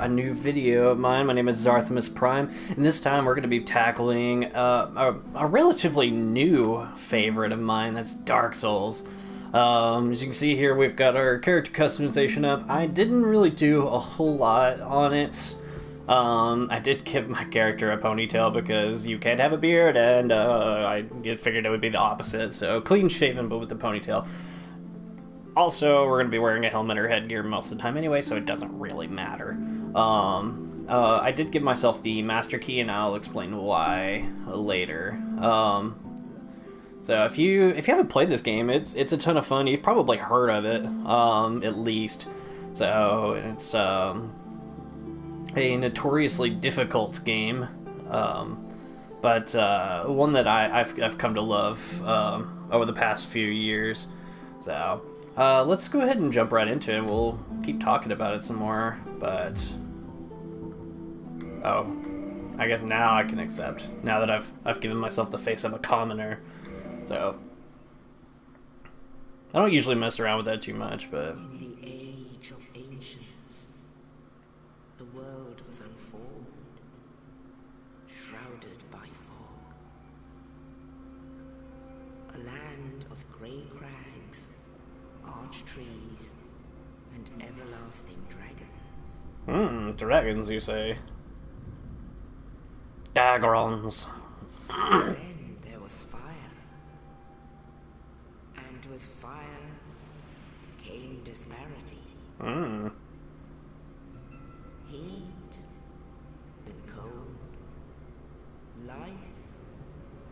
a new video of mine. My name is Zarthimus Prime, and this time we're going to be tackling a relatively new favorite of mine. That's Dark Souls. As you can see here, we've got our character customization up. I didn't really do a whole lot on it. I did give my character a ponytail because you can't have a beard, and I figured it would be the opposite. So clean shaven, but with the ponytail. Also, we're going to be wearing a helmet or headgear most of the time anyway, so it doesn't really matter. I did give myself the master key, and I'll explain why later. So if you haven't played this game, it's a ton of fun. You've probably heard of it, at least. So it's a notoriously difficult game, but one that I've come to love over the past few years. So let's go ahead and jump right into it. We'll keep talking about it some more, but I guess now I can accept. Now that I've given myself the face of a commoner, so I don't usually mess around with that too much, but. In the age of ancients, the world was unformed, shrouded by fog. A land of grey crags, arch trees, and everlasting dragons. Dragons, you say? Dagrons. Then there was fire. And with fire came disparity. Heat and cold, life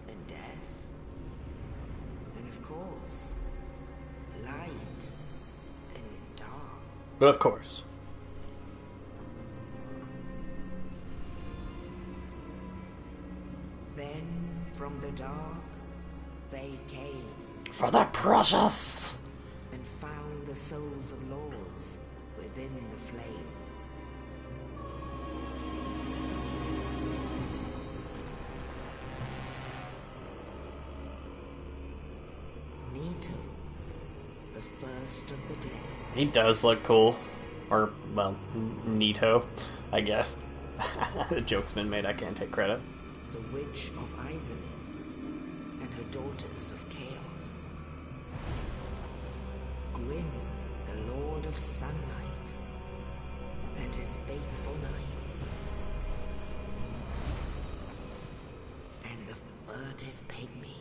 and death, and of course, light and dark. But of course. Then from the dark they came For the precious! and found the souls of lords within the flame. Nito, the first of the dead. He does look cool. Or, well, neato, I guess. The joke's been made, I can't take credit. The Witch of Izalith and her daughters of Chaos. Gwyn, the Lord of Sunlight, and his faithful knights. And the furtive pygmy,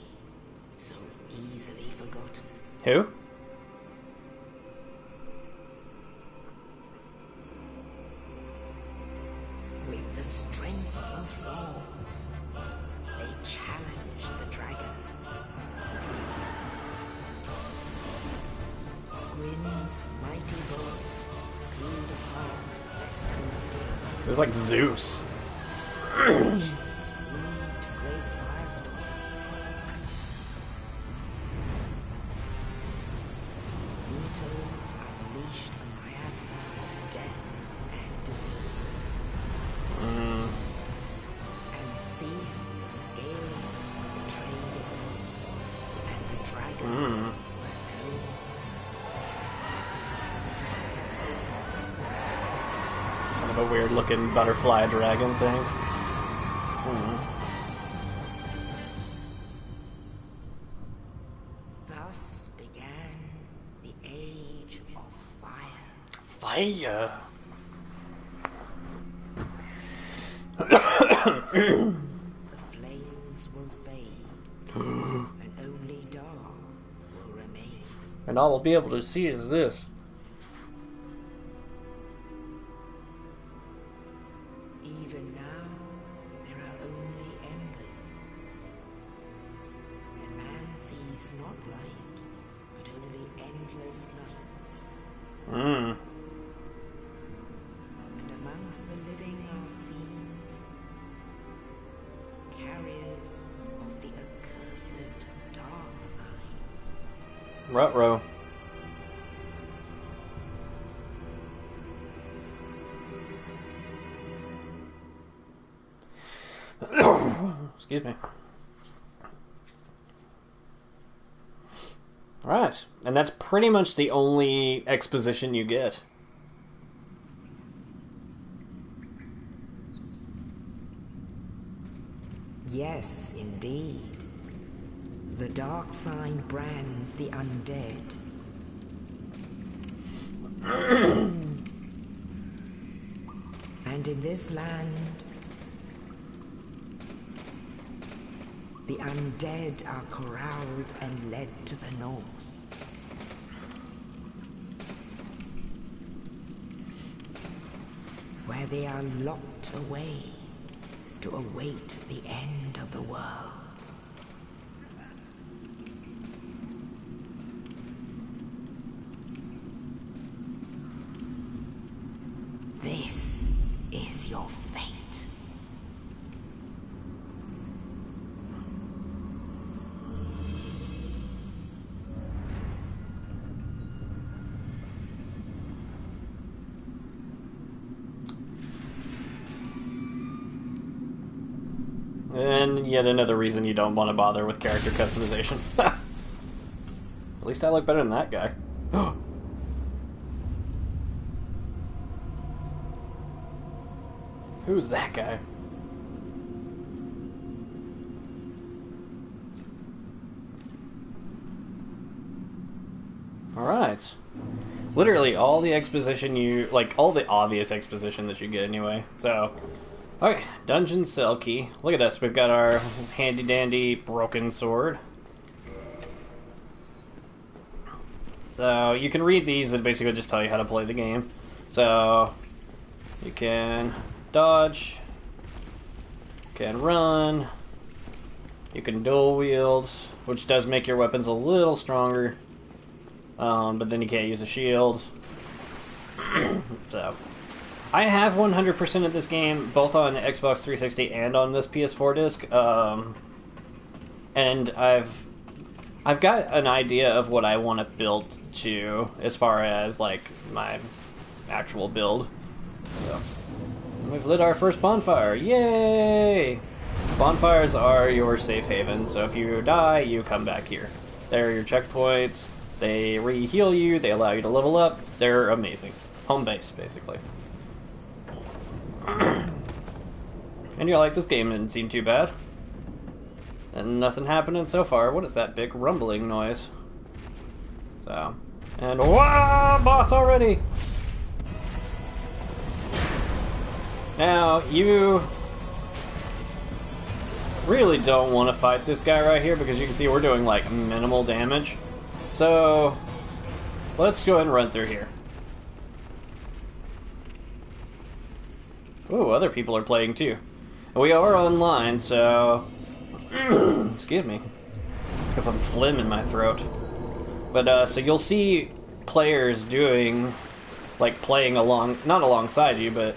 so easily forgotten. Who? With the strength of lords, they challenged the dragons. Gwyn's mighty bolts peeled apart their stone skins. It's like Zeus. Witches weaved great firestorms. Nito unleashed a miasma of death and disease. And Seath, the Scaleless, betrayed his own, and the dragons were no more. Kind of a weird looking butterfly dragon thing. Thus began the Age of Fire. Fire! The flames will fade, and only dark will remain. And all we'll be able to see is this. Even now, there are only embers. And man sees not light, but only endless nights. And amongst the living are seen carriers of the accursed dark side. Ruh-roh. Excuse me. Alright, and that's pretty much the only exposition you get. Yes, indeed. The dark sign brands the undead. And in this land, the undead are corralled and led to the north. Where they are locked away to await the end of the world. This is your fate. And yet another reason you don't want to bother with character customization. At least I look better than that guy. Who's that guy? Alright. Literally all the exposition like, all the obvious exposition that you get anyway. So, okay, dungeon cell key. Look at this, we've got our handy dandy broken sword. So, you can read these that basically just tell you how to play the game. So, you can dodge, you can run, you can dual wield, which does make your weapons a little stronger, but then you can't use a shield. So, I have 100% of this game, both on Xbox 360 and on this PS4 disc, and I've got an idea of what I want to build to, as far as, like, my actual build. So, we've lit our first bonfire. Yay! Bonfires are your safe haven, so if you die, you come back here. They're your checkpoints. They re-heal you. They allow you to level up. They're amazing. Home base, basically. And you're like, this game didn't seem too bad. And nothing happening so far. What is that big rumbling noise? So, and whoa, boss already! Now, you really don't want to fight this guy right here because you can see we're doing, like, minimal damage. So, let's go ahead and run through here. Ooh, other people are playing too. And we are online, so... excuse me. Because I'm phlegm in my throat. But, so you'll see players doing, like, playing along... not alongside you, but...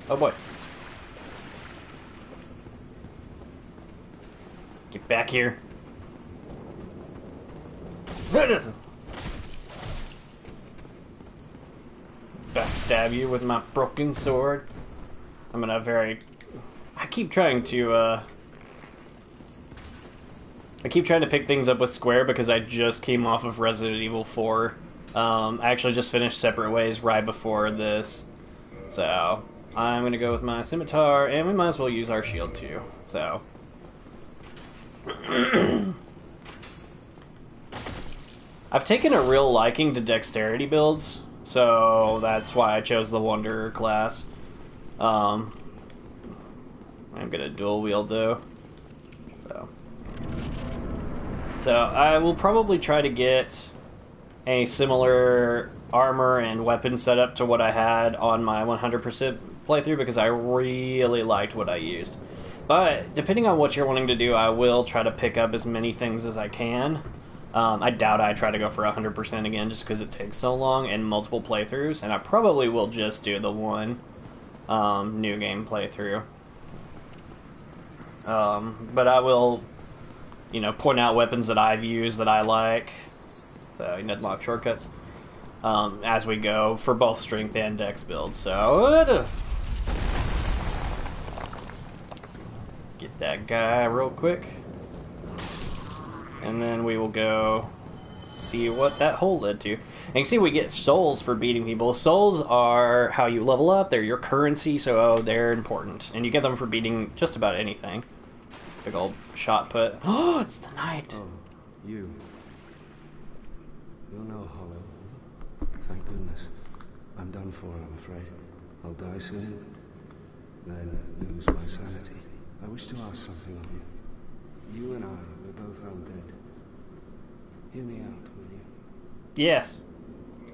oh boy. Get back here. Backstab you with my broken sword. I'm gonna I keep trying to pick things up with square because I just came off of Resident Evil 4. I actually just finished Separate Ways right before this. So, I'm gonna go with my scimitar, and we might as well use our shield too. So. I've taken a real liking to dexterity builds, so that's why I chose the Wanderer class. I'm gonna dual wield though. So I will probably try to get a similar armor and weapon setup to what I had on my 100% playthrough because I really liked what I used. But depending on what you're wanting to do, I will try to pick up as many things as I can. I doubt I try to go for 100% again just because it takes so long and multiple playthroughs, and I probably will just do the one new game playthrough. But I will, you know, point out weapons that I've used that I like, so you need to unlock shortcuts as we go for both strength and dex builds. So get that guy real quick. And then we will go see what that hole led to. And you can see we get souls for beating people. Souls are how you level up. They're your currency, so they're important. And you get them for beating just about anything. Big old shot put. Oh, it's the knight. Oh, you. You're no hollow. Thank goodness. I'm done for, I'm afraid. I'll die soon, then lose my sanity. I wish to ask something of you. You and I, we're both undead. Hear me out, will you? Yes.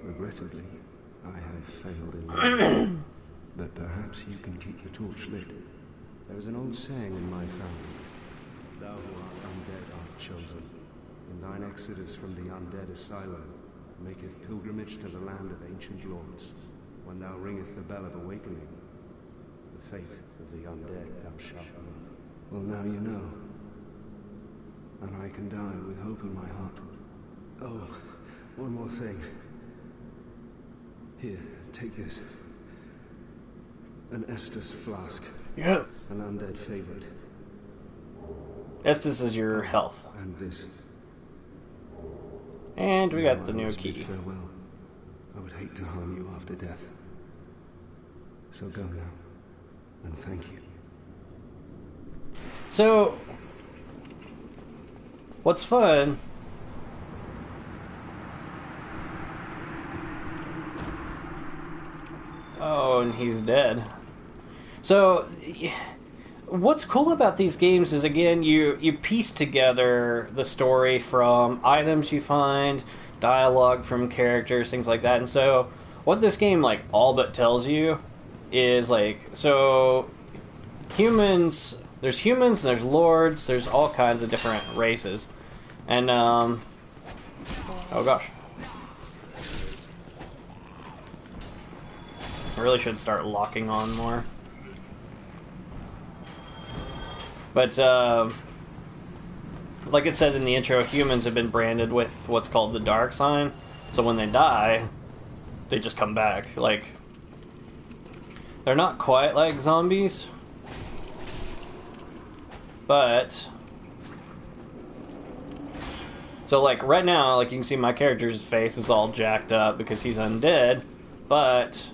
Regrettably, I have failed in life. But perhaps you can keep the torch lit. There is an old saying in my family. Thou who art undead art chosen. In thine exodus from the undead asylum, maketh pilgrimage to the land of ancient lords. When thou ringeth the bell of awakening, the fate of the undead thou shalt know. Well, now you know. And I can die with hope in my heart. Oh, one more thing. Here, take this. An Estus flask. Yes. An undead favorite. Estus is your health. And this. And we got the Now I new must bid key. farewell. I would hate to harm you after death. So go now. And thank you. So, what's fun? Oh, and he's dead. So, what's cool about these games is, again, you piece together the story from items you find, dialogue from characters, things like that. And so, what this game, like, all but tells you is, like, so, humans, there's lords, there's all kinds of different races. And, oh gosh. I really should start locking on more. But, like it said in the intro, humans have been branded with what's called the dark sign. So when they die, they just come back. Like, they're not quite like zombies. But, so like right now, like you can see my character's face is all jacked up because he's undead. But,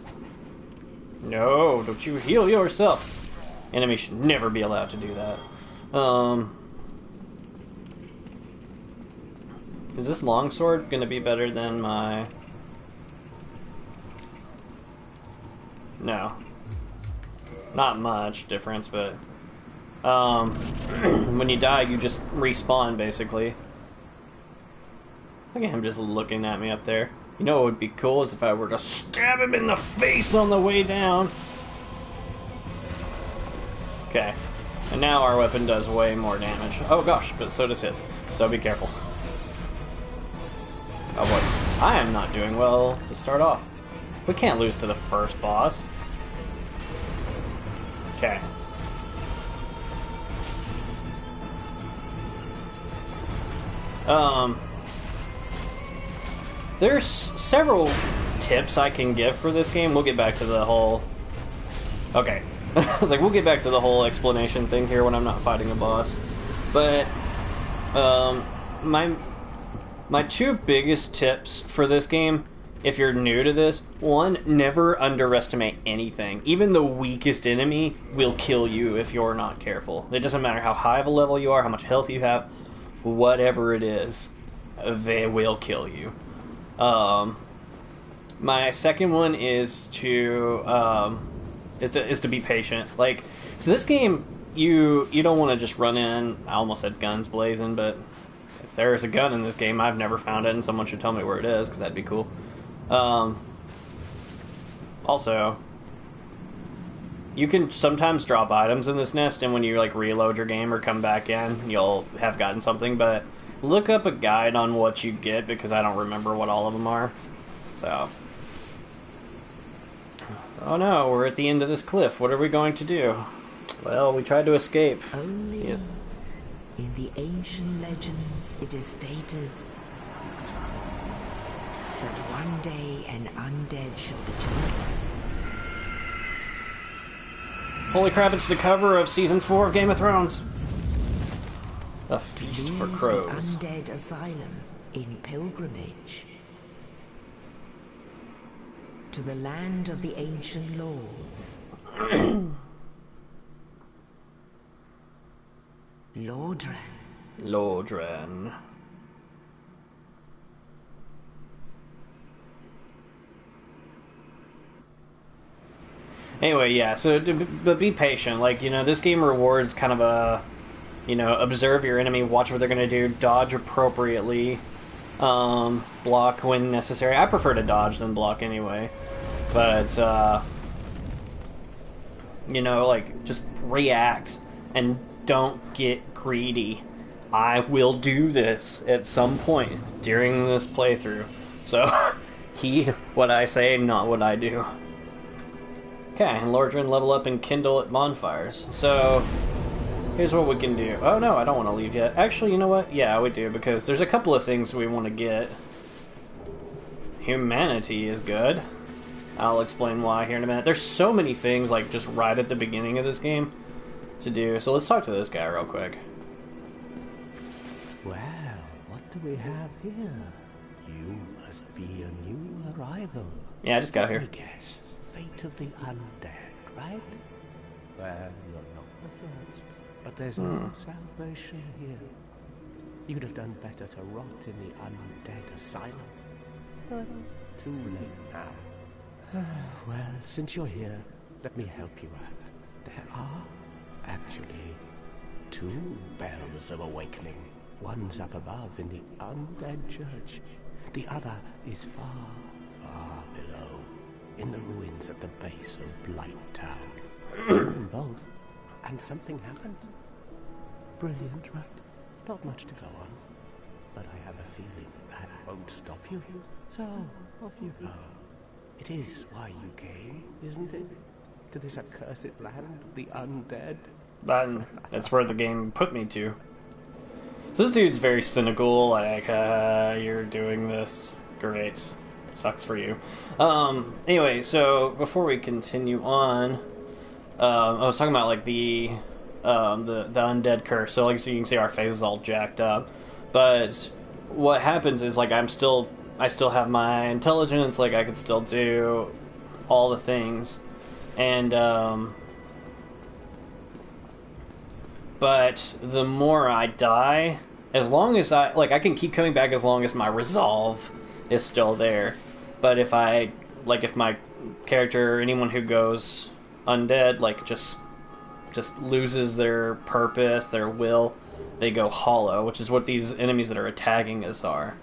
no, don't you heal yourself. Enemy should never be allowed to do that. Is this longsword gonna be better than my... No. Not much difference, but... when you die, you just respawn, basically. Look at him just looking at me up there. You know what would be cool is if I were to stab him in the face on the way down. Okay. And now our weapon does way more damage. Oh gosh, but so does his. So be careful. Oh boy. I am not doing well to start off. We can't lose to the first boss. Okay. There's several tips I can give for this game. We'll get back to the whole... Okay. I was like, we'll get back to the whole explanation thing here when I'm not fighting a boss. But, my two biggest tips for this game, if you're new to this, one, never underestimate anything. Even the weakest enemy will kill you if you're not careful. It doesn't matter how high of a level you are, how much health you have, whatever it is, they will kill you. My second one is to be patient. Like, so this game, you don't want to just run in. I almost said guns blazing, but if there is a gun in this game, I've never found it, and someone should tell me where it is, because that'd be cool. Also, you can sometimes drop items in this nest, and when you like reload your game or come back in, you'll have gotten something, but look up a guide on what you get, because I don't remember what all of them are. So, oh no, we're at the end of this cliff. What are we going to do? Well, we tried to escape. Only Yeah. in the ancient legends it is stated that one day an undead shall be chosen. Holy crap, it's the cover of Season 4 of Game of Thrones. A feast for Leave crows. the undead asylum in pilgrimage to the land of the ancient lords. Lordran. Lordran. Anyway, yeah, so, but be patient. Like, you know, this game rewards kind of a, you know, observe your enemy, watch what they're going to do, dodge appropriately, block when necessary. I prefer to dodge than block anyway. But, you know, like, just react and don't get greedy. I will do this at some point during this playthrough. So, heed what I say, not what I do. Okay, and Lordran level up and kindle at bonfires. So, here's what we can do. Oh no, I don't want to leave yet. Actually, you know what? Yeah, we do, because there's a couple of things we want to get. Humanity is good. I'll explain why here in a minute. There's so many things, like, just right at the beginning of this game to do. So let's talk to this guy real quick. Well, what do we have here? You must be a new arrival. Yeah, I just got here. Let me guess. Fate of the undead, right? Well, you're not the first, but there's no salvation here. You'd have done better to rot in the undead asylum. But too late now. Well, since you're here, let me help you out. There are, actually, 2 bells of awakening. One's up above in the undead church. The other is far, far below, in the ruins at the base of Blight Town. In both, and something happened. Brilliant, right? Not much to go on, but I have a feeling that won't stop you. So, off you go. It is why you came, isn't it? To this accursed land of the undead? That's where the game put me to. So this dude's very cynical, like, you're doing this. Great. Sucks for you. Anyway, so before we continue on, I was talking about, like, the undead curse. So, like, so you can see our face is all jacked up. But what happens is, like, I still have my intelligence, like, I can still do all the things. And, but the more I die, as long as I can keep coming back as long as my resolve is still there. But if if my character or anyone who goes undead, like, just loses their purpose, their will, they go hollow, which is what these enemies that are attacking us are.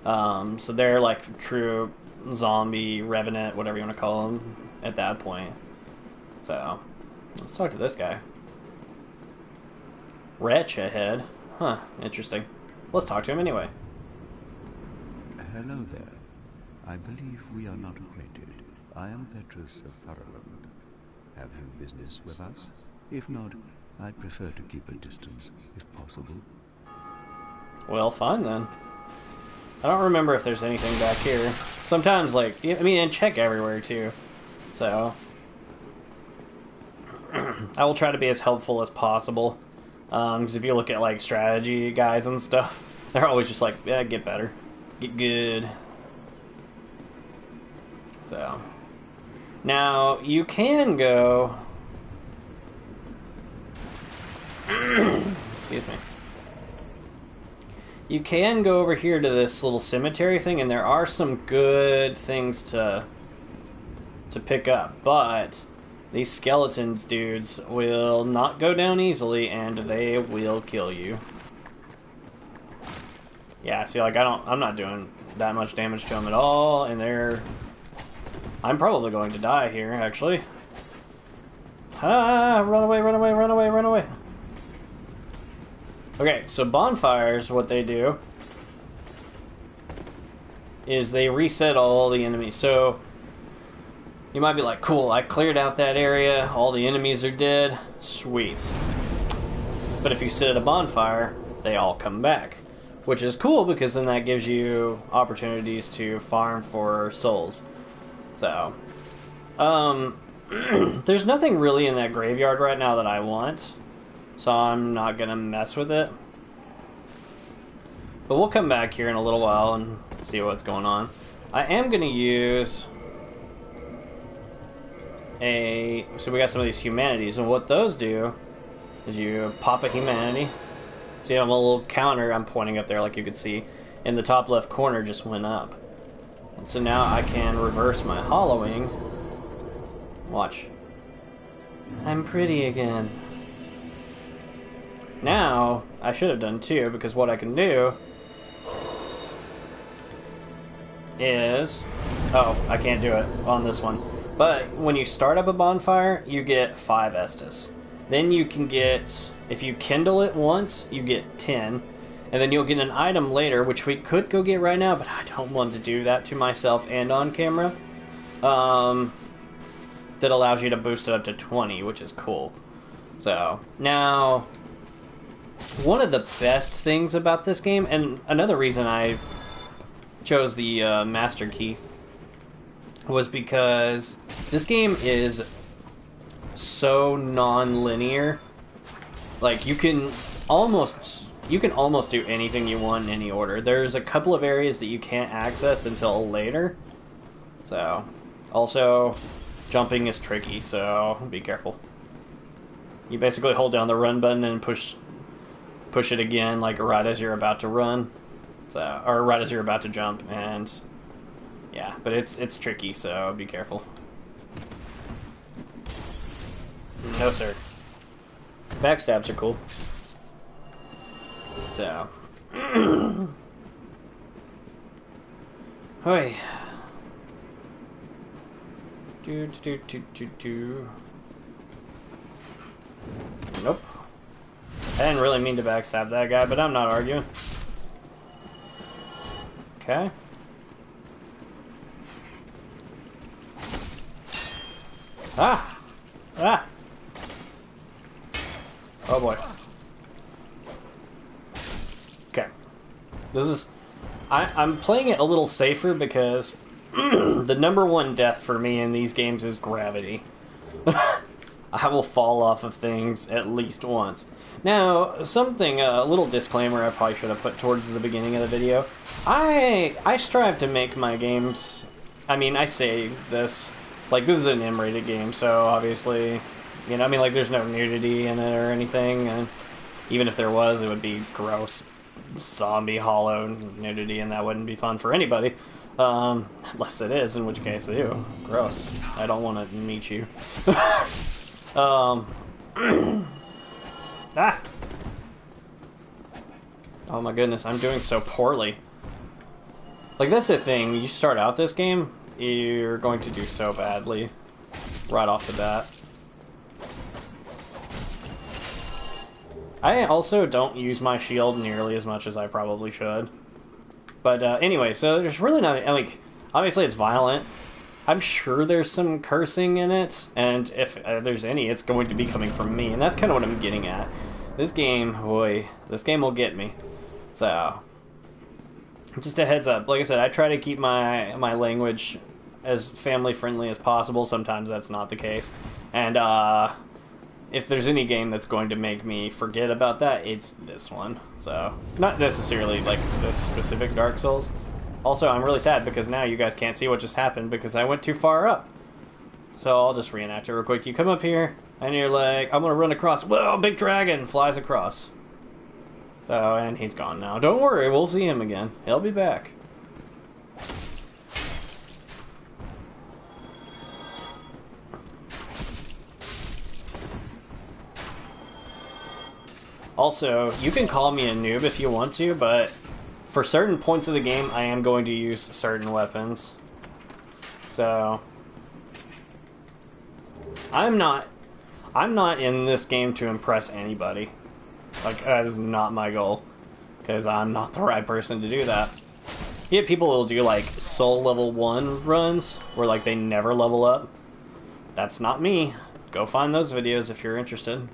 So they're like true zombie, revenant, whatever you want to call them at that point. So, let's talk to this guy. Wretch ahead. Huh, interesting. Let's talk to him anyway. Hello there. I believe we are not acquainted. I am Petrus of Thurland. Have you business with us? If not, I'd prefer to keep a distance, if possible. Well, fine then. I don't remember if there's anything back here. Sometimes, like, I mean, and check everywhere too. So, I will try to be as helpful as possible. Because if you look at, like, strategy guides and stuff, they're always just like, yeah, get better. Get good. So, now, you can go... Excuse me. You can go over here to this little cemetery thing, and there are some good things to pick up, but these skeletons dudes will not go down easily, and they will kill you. Yeah, see, like, I'm not doing that much damage to them at all, and I'm probably going to die here, actually. Ah, run away, run away, run away, run away. Okay, so bonfires, what they do is they reset all the enemies. So you might be like, cool, I cleared out that area, all the enemies are dead, sweet. But if you sit at a bonfire, they all come back, which is cool because then that gives you opportunities to farm for souls. So, there's nothing really in that graveyard right now that I want. So I'm not going to mess with it. But we'll come back here in a little while and see what's going on. I am going to use so we got some of these humanities. And what those do is you pop a humanity. See, I have a little counter I'm pointing up there, like you could see, in the top left corner just went up. And so now I can reverse my hollowing. Watch. I'm pretty again. Now, I should have done 2, because what I can do is... Oh, I can't do it on this one. But when you start up a bonfire, you get 5 Estus. Then you can get... If you kindle it once, you get 10. And then you'll get an item later, which we could go get right now, but I don't want to do that to myself and on camera. That allows you to boost it up to 20, which is cool. So, now... One of the best things about this game, and another reason I chose the Master Key, was because this game is so non-linear. Like, you can almost do anything you want in any order. There's a couple of areas that you can't access until later. So, also, jumping is tricky, so be careful. You basically hold down the run button and push it again, like right as you're about to run, so, or right as you're about to jump, and yeah, but it's tricky, so be careful. No sir. Backstabs are cool. So. Hoi. Do. Nope. I didn't really mean to backstab that guy, but I'm not arguing. Okay. Ah! Ah! Oh boy. Okay. This is... I'm playing it a little safer because the #1 death for me in these games is gravity. I will fall off of things at least once. Now, a little disclaimer I probably should have put towards the beginning of the video. I strive to make my games... I mean, I say this... Like, this is an M-rated game, so obviously... You know, I mean, like, there's no nudity in it or anything, and even if there was, it would be gross, zombie, hollow nudity, and that wouldn't be fun for anybody. Unless it is, in which case, ew, gross. I don't want to meet you. Ah! Oh my goodness, I'm doing so poorly. Like, that's the thing, you start out this game, you're going to do so badly right off the bat. I also don't use my shield nearly as much as I probably should. But anyway, so there's really nothing, like, obviously it's violent. I'm sure there's some cursing in it, and if there's any, it's going to be coming from me, and that's kind of what I'm getting at. This game, boy, this game will get me. So, just a heads up. Like I said, I try to keep my language as family-friendly as possible. Sometimes that's not the case. And if there's any game that's going to make me forget about that, it's this one. So, not necessarily like this specific Dark Souls. Also, I'm really sad because now you guys can't see what just happened because I went too far up. So I'll just reenact it real quick. You come up here, and you're like, I'm gonna run across. Whoa, big dragon flies across. So, and he's gone now. Don't worry, we'll see him again. He'll be back. Also, you can call me a noob if you want to, but for certain points of the game, I am going to use certain weapons. So, I'm not in this game to impress anybody. Like, that is not my goal, because I'm not the right person to do that. You have people who will do, like, soul level 1 runs, where, like, they never level up. That's not me. Go find those videos if you're interested.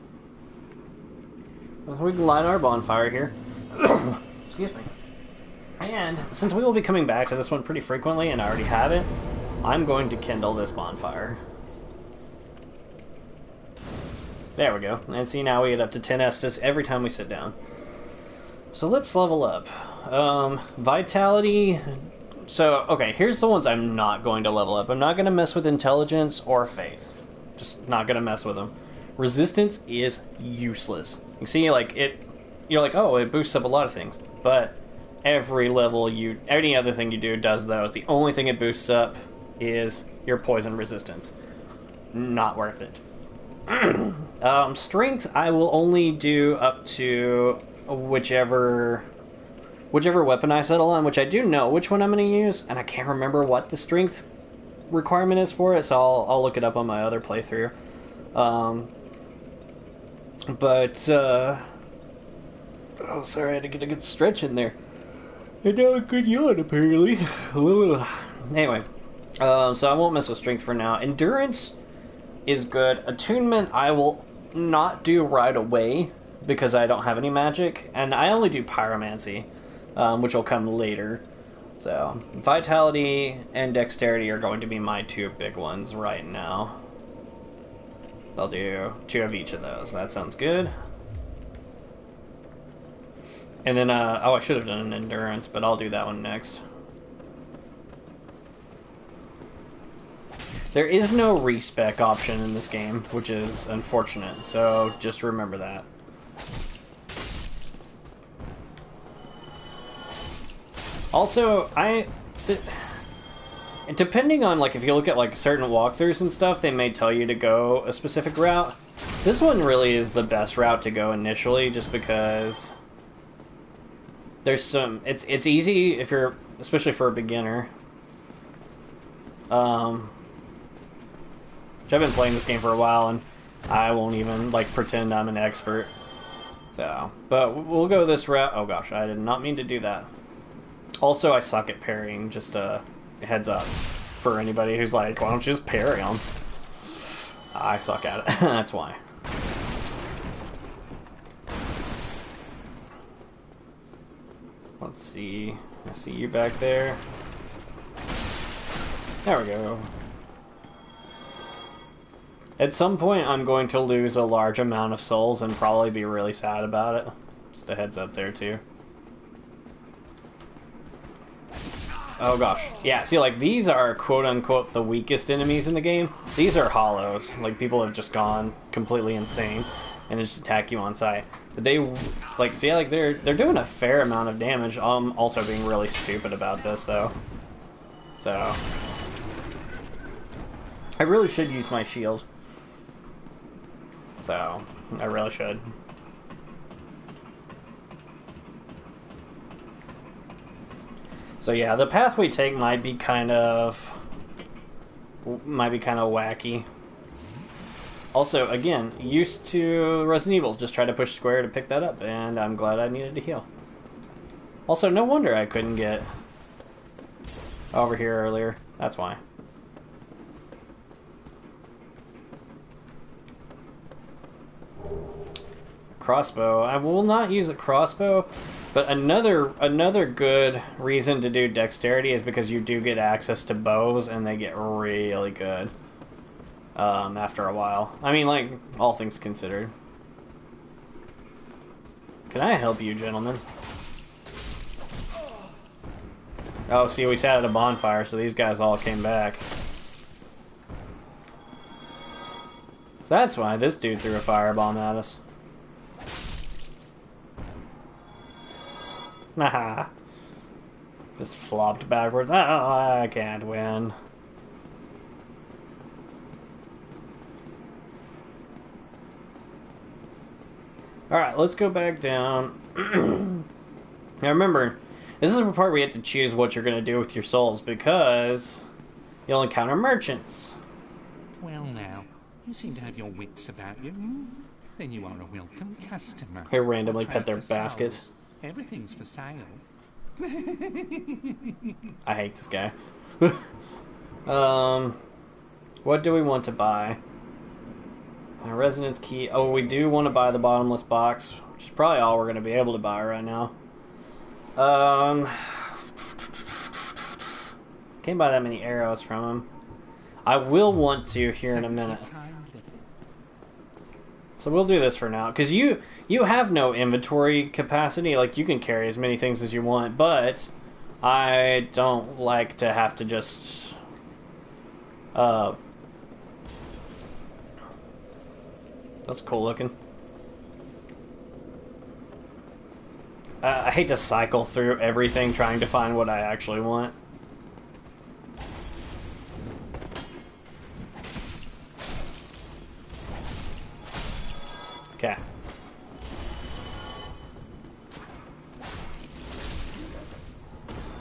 We can light our bonfire here. Excuse me. And, since we will be coming back to this one pretty frequently, and I already have it, I'm going to kindle this bonfire. There we go. And see, now we get up to 10 Estus every time we sit down. So let's level up. Vitality... So, okay, here's the ones I'm not going to level up. I'm not going to mess with Intelligence or Faith. Just not going to mess with them. Resistance is useless. You see, like, you're like, oh, it boosts up a lot of things, but every level any other thing you do does those. The only thing it boosts up is your poison resistance. Not worth it. Strength, I will only do up to whichever weapon I settle on, which I do know which one I'm going to use, and I can't remember what the strength requirement is for it, so I'll look it up on my other playthrough. Oh, sorry, I had to get a good stretch in there. And now a good yawn, apparently. Anyway, so I won't mess with strength for now. Endurance is good. Attunement, I will not do right away because I don't have any magic, and I only do pyromancy, which will come later. So, vitality and dexterity are going to be my two big ones right now. I'll do 2 of each of those. That sounds good. And then, I should have done an endurance, but I'll do that one next. There is no respec option in this game, which is unfortunate, so just remember that. Also, depending on, like, if you look at, like, certain walkthroughs and stuff, they may tell you to go a specific route. This one really is the best route to go initially, just because there's some... It's easy if you're... especially for a beginner. I've been playing this game for a while, and I won't even, like, pretend I'm an expert. So, but we'll go this route. Oh gosh, I did not mean to do that. Also, I suck at parrying, just a heads up for anybody who's like, why don't you just parry them? I suck at it, that's why. Let's see, I see you back there. There we go. At some point, I'm going to lose a large amount of souls and probably be really sad about it. Just a heads up there, too. Oh gosh. Yeah, see, like, these are quote-unquote the weakest enemies in the game. These are hollows. Like, people have just gone completely insane and just attack you on sight. But they, like, see, like, they're doing a fair amount of damage. I'm also being really stupid about this, though. So... I really should use my shield. So, I really should. So yeah, the path we take might be kind of wacky. Also, again, used to Resident Evil, just try to push square to pick that up, and I'm glad I needed to heal. Also, no wonder I couldn't get over here earlier. That's why. Crossbow. I will not use a crossbow, but another good reason to do dexterity is because you do get access to bows, and they get really good after a while. I mean, like, all things considered. Can I help you, gentlemen? Oh, see, we sat at a bonfire, so these guys all came back. So that's why this dude threw a firebomb at us. Haha. Just flopped backwards. Oh, I can't win. Alright, let's go back down. Now remember, this is the part where you have to choose what you're going to do with your souls, because you'll encounter merchants. Well now, you seem to have your wits about you. Then you are a welcome customer. They randomly pet their baskets. Everything's for sale. I hate this guy. What do we want to buy? A resonance key. Oh, we do want to buy the bottomless box, which is probably all we're going to be able to buy right now. Can't buy that many arrows from him. I will want to here in a minute. So we'll do this for now, because you have no inventory capacity. Like, you can carry as many things as you want, but I don't like to have to just that's cool looking. I hate to cycle through everything trying to find what I actually want. Okay.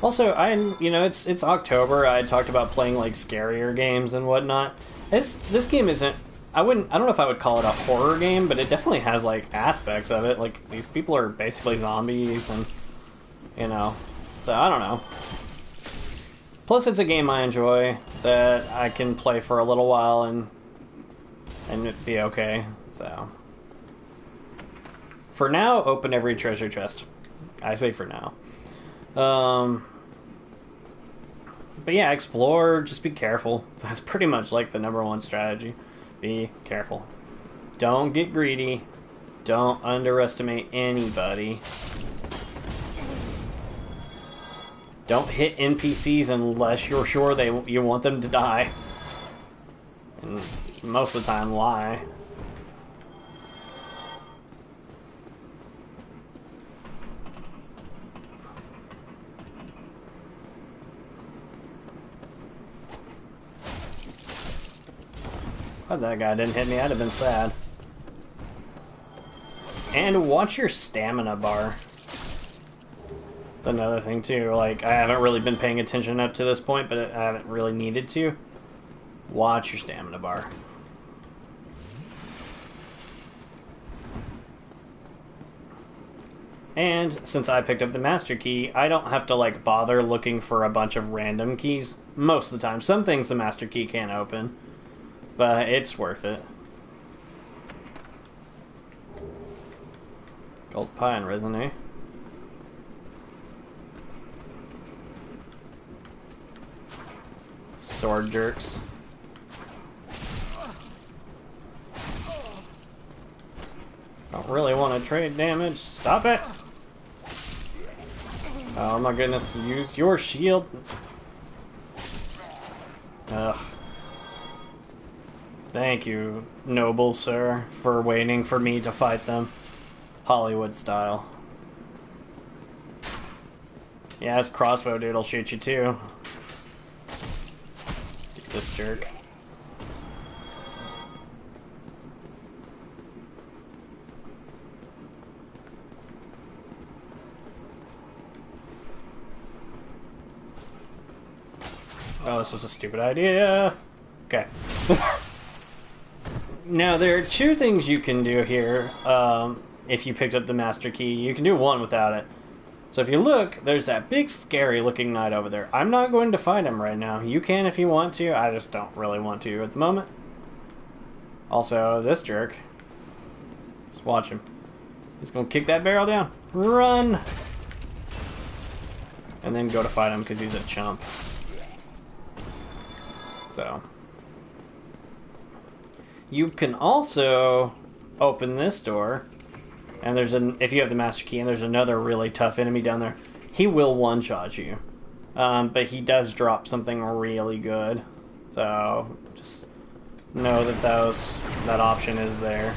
Also, it's October. I talked about playing like scarier games and whatnot. This game isn't. I don't know if I would call it a horror game, but it definitely has like aspects of it. Like these people are basically zombies, and so I don't know. Plus, it's a game I enjoy that I can play for a little while and it'd be okay. So for now, open every treasure chest. I say for now. But yeah, explore, just be careful. That's pretty much like the #1 strategy. Be careful. Don't get greedy. Don't underestimate anybody. Don't hit NPCs unless you're sure you want them to die. And most of the time, lie. Glad that guy didn't hit me, I'd have been sad. And watch your stamina bar. That's another thing too, like, I haven't really been paying attention up to this point, but I haven't really needed to. Watch your stamina bar. And since I picked up the master key, I don't have to like bother looking for a bunch of random keys most of the time. Some things the master key can't open, but it's worth it. Gold pie and resin, eh? Sword jerks. Don't really want to trade damage. Stop it! Oh my goodness, use your shield. Ugh. Thank you, noble sir, for waiting for me to fight them. Hollywood style. Yeah, this crossbow dude'll shoot you too. This jerk. Oh, this was a stupid idea. Okay. Now, there are two things you can do here if you picked up the master key. You can do one without it. So if you look, there's that big scary looking knight over there. I'm not going to fight him right now. You can if you want to. I just don't really want to at the moment. Also, this jerk. Just watch him. He's going to kick that barrel down. Run! And then go to fight him because he's a chump. So. You can also open this door. And if you have the master key, and there's another really tough enemy down there, he will one-shot you. But he does drop something really good. So, just know that that option is there.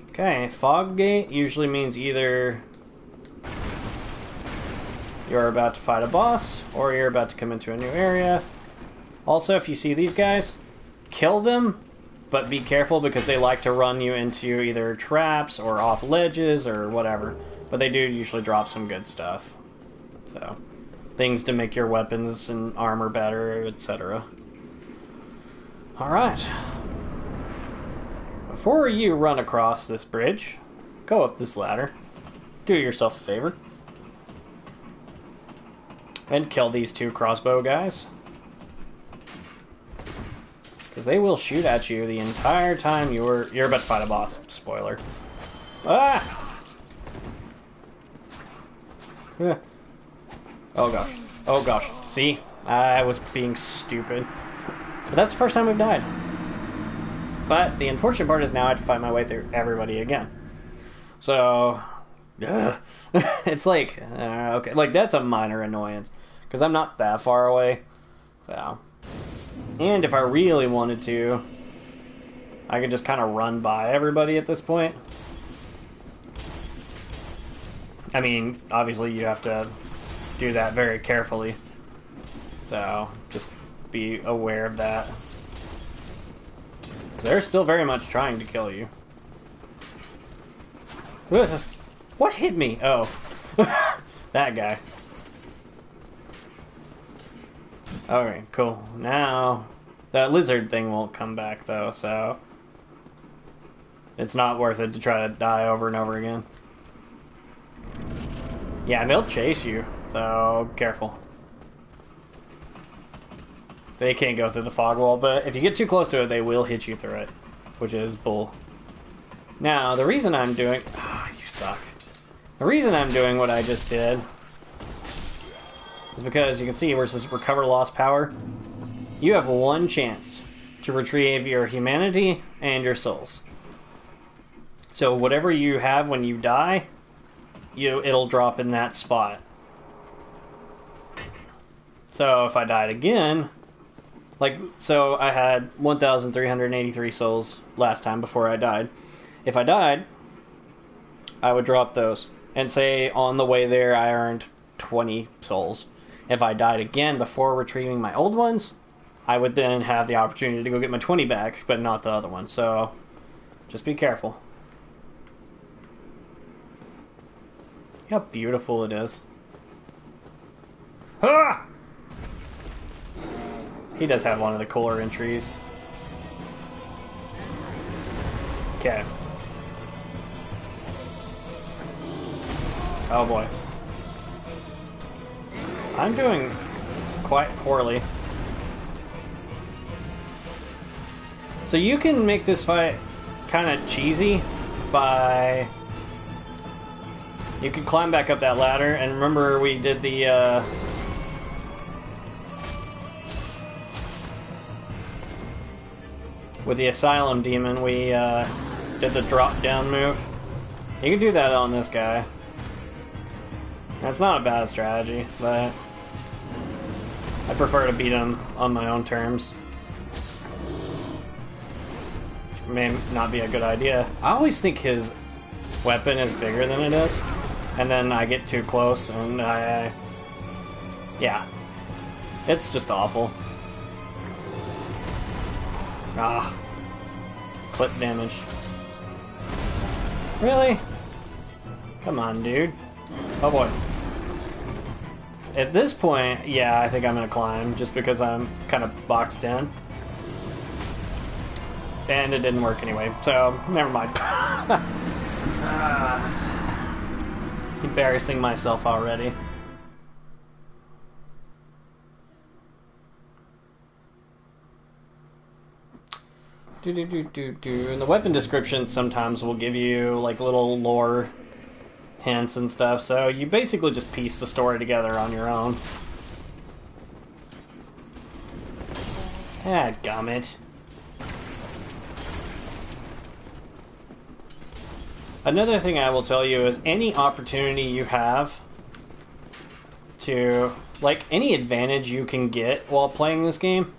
Okay, fog gate usually means either you're about to fight a boss, or you're about to come into a new area. Also, if you see these guys, kill them, but be careful because they like to run you into either traps or off ledges or whatever. But they do usually drop some good stuff. So, things to make your weapons and armor better, etc. Alright. Before you run across this bridge, go up this ladder. Do yourself a favor. And kill these two crossbow guys. Because they will shoot at you the entire time you're about to fight a boss. Spoiler. Ah! Oh gosh. Oh gosh. See? I was being stupid. But that's the first time we've died. But the unfortunate part is now I have to fight my way through everybody again. So... it's like... okay, like that's a minor annoyance. Because I'm not that far away. So... And if I really wanted to, I can just kind of run by everybody at this point. I mean, obviously you have to do that very carefully. So, just be aware of that. 'Cause they're still very much trying to kill you. What hit me? Oh. That guy. Okay, cool. Now, that lizard thing won't come back, though, so... it's not worth it to try to die over and over again. Yeah, and they'll chase you, so careful. They can't go through the fog wall, but if you get too close to it, they will hit you through it, which is bull. Now, the reason I'm doing... ah, you suck. The reason I'm doing what I just did is because you can see where it says recover lost power. You have one chance to retrieve your humanity and your souls. So whatever you have when you die, it'll drop in that spot. So if I died again, so I had 1,383 souls last time before I died. If I died, I would drop those. And say on the way there I earned 20 souls. If I died again before retrieving my old ones, I would then have the opportunity to go get my 20 back, but not the other one. So just be careful. How beautiful it is. Ah! He does have one of the cooler entries. Okay. Oh boy. I'm doing quite poorly. So you can make this fight kind of cheesy by... you can climb back up that ladder, and remember we did the, with the Asylum Demon, we, did the drop-down move. You can do that on this guy. That's not a bad strategy, but I prefer to beat him on my own terms. Which may not be a good idea. I always think his weapon is bigger than it is. And then I get too close, and yeah. It's just awful. Ah. Clip damage. Really? Come on, dude. Oh boy. At this point, yeah, I think I'm gonna climb, just because I'm kind of boxed in. And it didn't work anyway, so never mind. Embarrassing myself already. And the weapon descriptions sometimes will give you like little lore hints and stuff, so you basically just piece the story together on your own. Ah, gummit. Another thing I will tell you is any opportunity you have to, like, any advantage you can get while playing this game,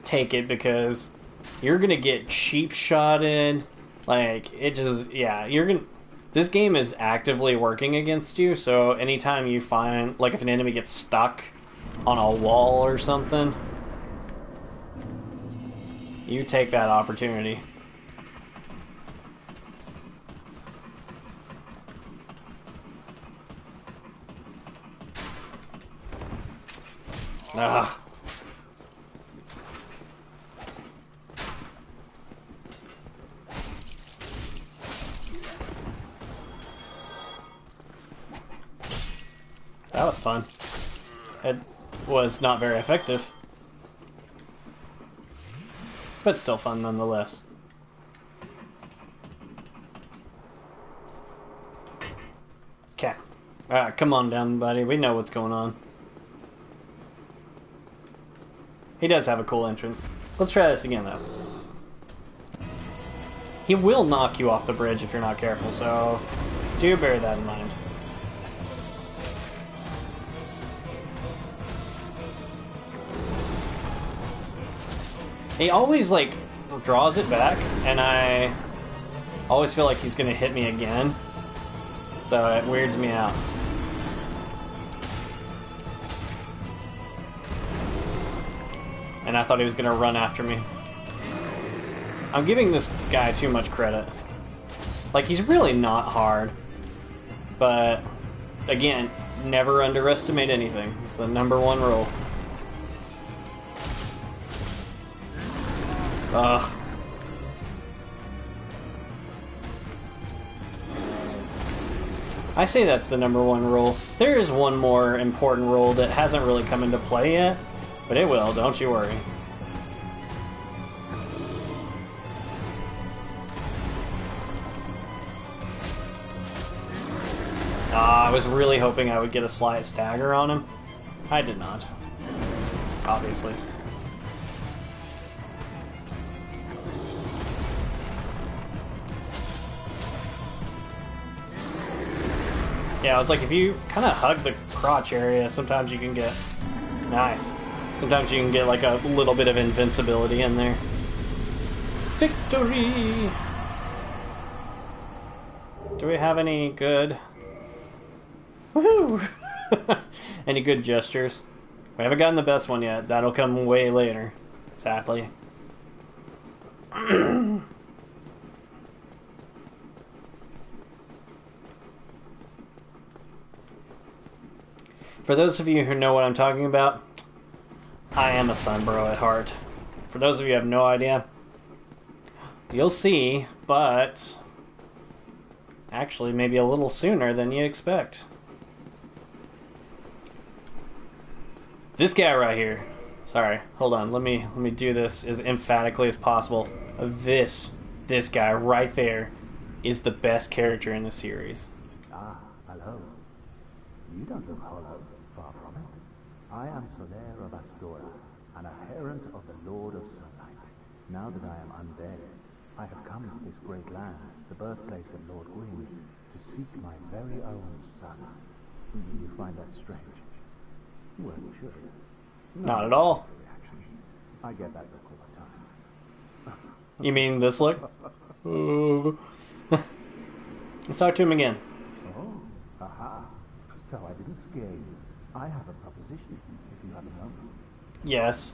take it, because you're gonna get cheap shotted. Like, it just, yeah, you're gonna... this game is actively working against you, so anytime you find, like, if an enemy gets stuck on a wall or something, you take that opportunity. Ah. That was fun. It was not very effective, but still fun nonetheless. Okay. Alright, come on down, buddy. We know what's going on. He does have a cool entrance. Let's try this again, though. He will knock you off the bridge if you're not careful, so do bear that in mind. He always, like, draws it back, and I always feel like he's going to hit me again. So it weirds me out. And I thought he was going to run after me. I'm giving this guy too much credit. Like, he's really not hard. But, again, never underestimate anything. It's the #1 rule. Ugh. I say that's the #1 rule. There is one more important rule that hasn't really come into play yet, but it will, don't you worry. I was really hoping I would get a slight stagger on him. I did not. Obviously. Yeah, I was like, if you kind of hug the crotch area, sometimes you can get... Nice. Sometimes you can get like a little bit of invincibility in there. Victory! Do we have any good... Woohoo! Any good gestures? We haven't gotten the best one yet. That'll come way later. Sadly. For those of you who know what I'm talking about, I am a Sunbro at heart. For those of you who have no idea, you'll see, but actually maybe a little sooner than you expect. This guy right here. Sorry, hold on. Let me do this as emphatically as possible. This guy right there is the best character in the series. Ah, hello. You don't look hollow, far from it. I am Solaire of Astora, an adherent of the Lord of Sunlight. Now that I am undead, I have come to this great land, the birthplace of Lord Gwyn, to seek my very own son. You find that strange? Well, you should. Not at all. Reaction. I get that look all the time. You mean this look? Let's talk to him again. Oh, aha. So I didn't scare you. I have a proposition, if you have a moment. Yes.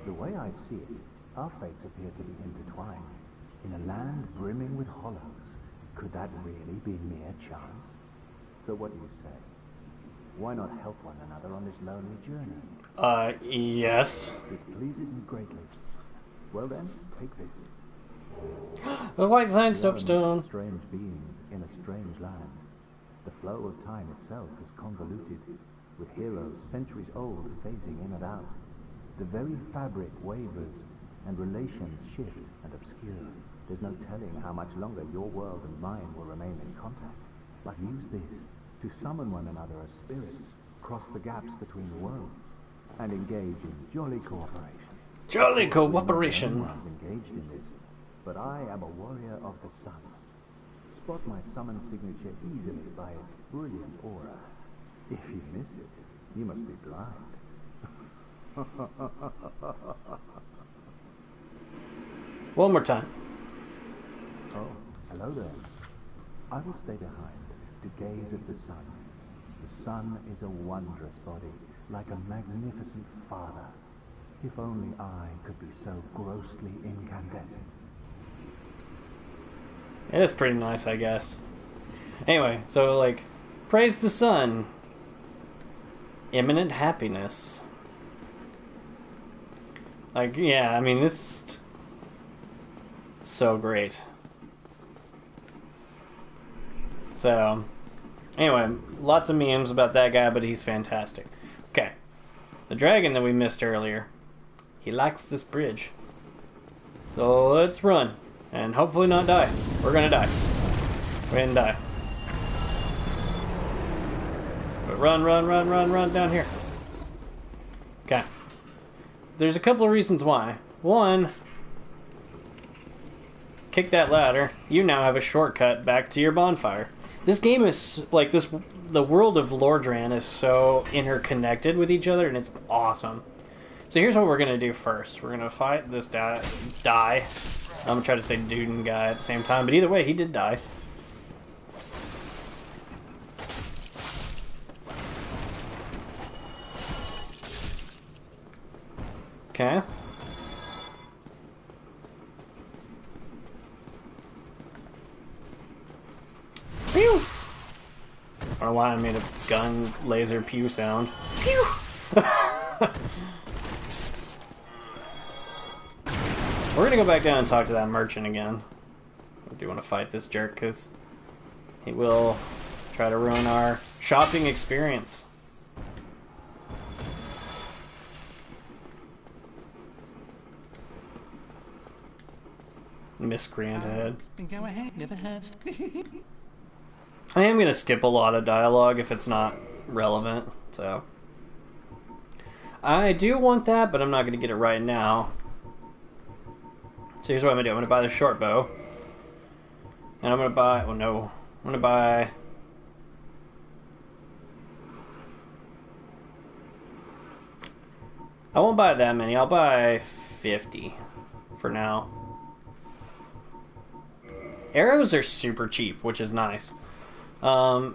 The way I see it, our fates appear to be intertwined. In a land brimming with hollows, could that really be mere chance? So what do you say? Why not help one another on this lonely journey? Yes. This pleases me greatly. Well then, take this. The white sign We are stone. strange beings in a strange land. The flow of time itself is convoluted, with heroes centuries old phasing in and out. The very fabric wavers, and relations shift and obscure. There's no telling how much longer your world and mine will remain in contact. But use this to summon one another as spirits, cross the gaps between the worlds, and engage in jolly cooperation. Jolly cooperation. Everyone's engaged in this, but I am a warrior of the sun. Spot my summon signature easily by its brilliant aura. If you miss it, you must be blind. One more time. Oh, hello there. I will stay behind to gaze at the sun. The sun is a wondrous body, like a magnificent father. If only I could be so grossly incandescent. It is pretty nice, I guess. Anyway, so, like, praise the sun. Imminent happiness. Like, yeah, I mean, this is so great. So, anyway, lots of memes about that guy, but he's fantastic. Okay. The dragon that we missed earlier, he likes this bridge. So, let's run. And hopefully not die. We're gonna die. We didn't die. But run down here. Okay. There's a couple of reasons why. One, kick that ladder. You now have a shortcut back to your bonfire. This game is, like, the world of Lordran is so interconnected with each other, and it's awesome. So here's what we're gonna do first. We're gonna fight this die. I'm gonna try to say dude and guy at the same time, but either way, he did die. Okay. Pew! I don't know why I made a gun laser pew sound. Pew! We're gonna go back down and talk to that merchant again. I do want to fight this jerk because he will try to ruin our shopping experience. Miscreant ahead. Go ahead, never hurts. I am gonna skip a lot of dialogue if it's not relevant, so. I do want that, but I'm not gonna get it right now. So here's what I'm gonna do. I'm gonna buy the short bow. And I'm gonna buy, oh no. I'm gonna buy... I won't buy that many. I'll buy 50 for now. Arrows are super cheap, which is nice. But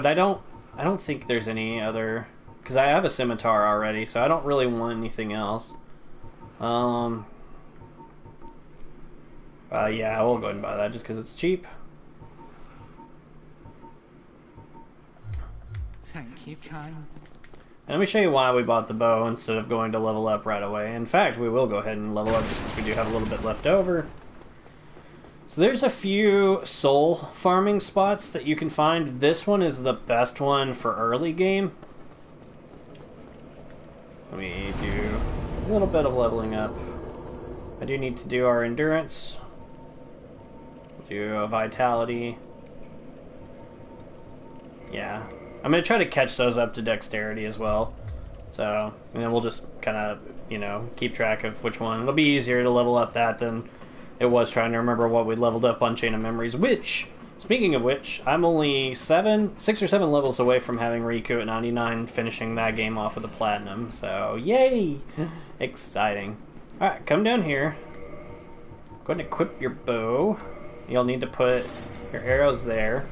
I don't think there's any other, because I have a scimitar already, so I don't really want anything else. Yeah, I will go ahead and buy that just because it's cheap. Thank you, kind. And let me show you why we bought the bow instead of going to level up right away. In fact, we will go ahead and level up just because we do have a little bit left over. So there's a few soul farming spots that you can find. This one is the best one for early game. Let me do a little bit of leveling up. I do need to do our endurance. Do a vitality. Yeah. I'm going to try to catch those up to dexterity as well. So, and then we'll just kind of, you know, keep track of which one. It'll be easier to level up that than it was trying to remember what we leveled up on Chain of Memories, which, speaking of which, I'm only 6 or 7 levels away from having Riku at 99, finishing that game off with a platinum. So, yay! Exciting. Alright, come down here. Go ahead and equip your bow. You'll need to put your arrows there.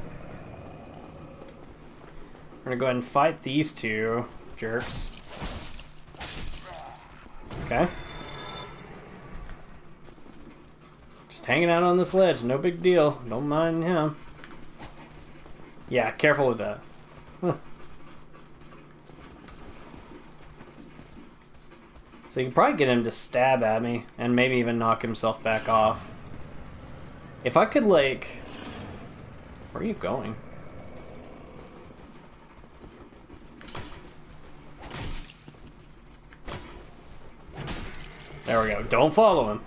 We're gonna go ahead and fight these two jerks. Okay. Just hanging out on this ledge, no big deal. Don't mind him. Yeah, careful with that. Huh. So you can probably get him to stab at me and maybe even knock himself back off. If I could, like... Where are you going? There we go. Don't follow him.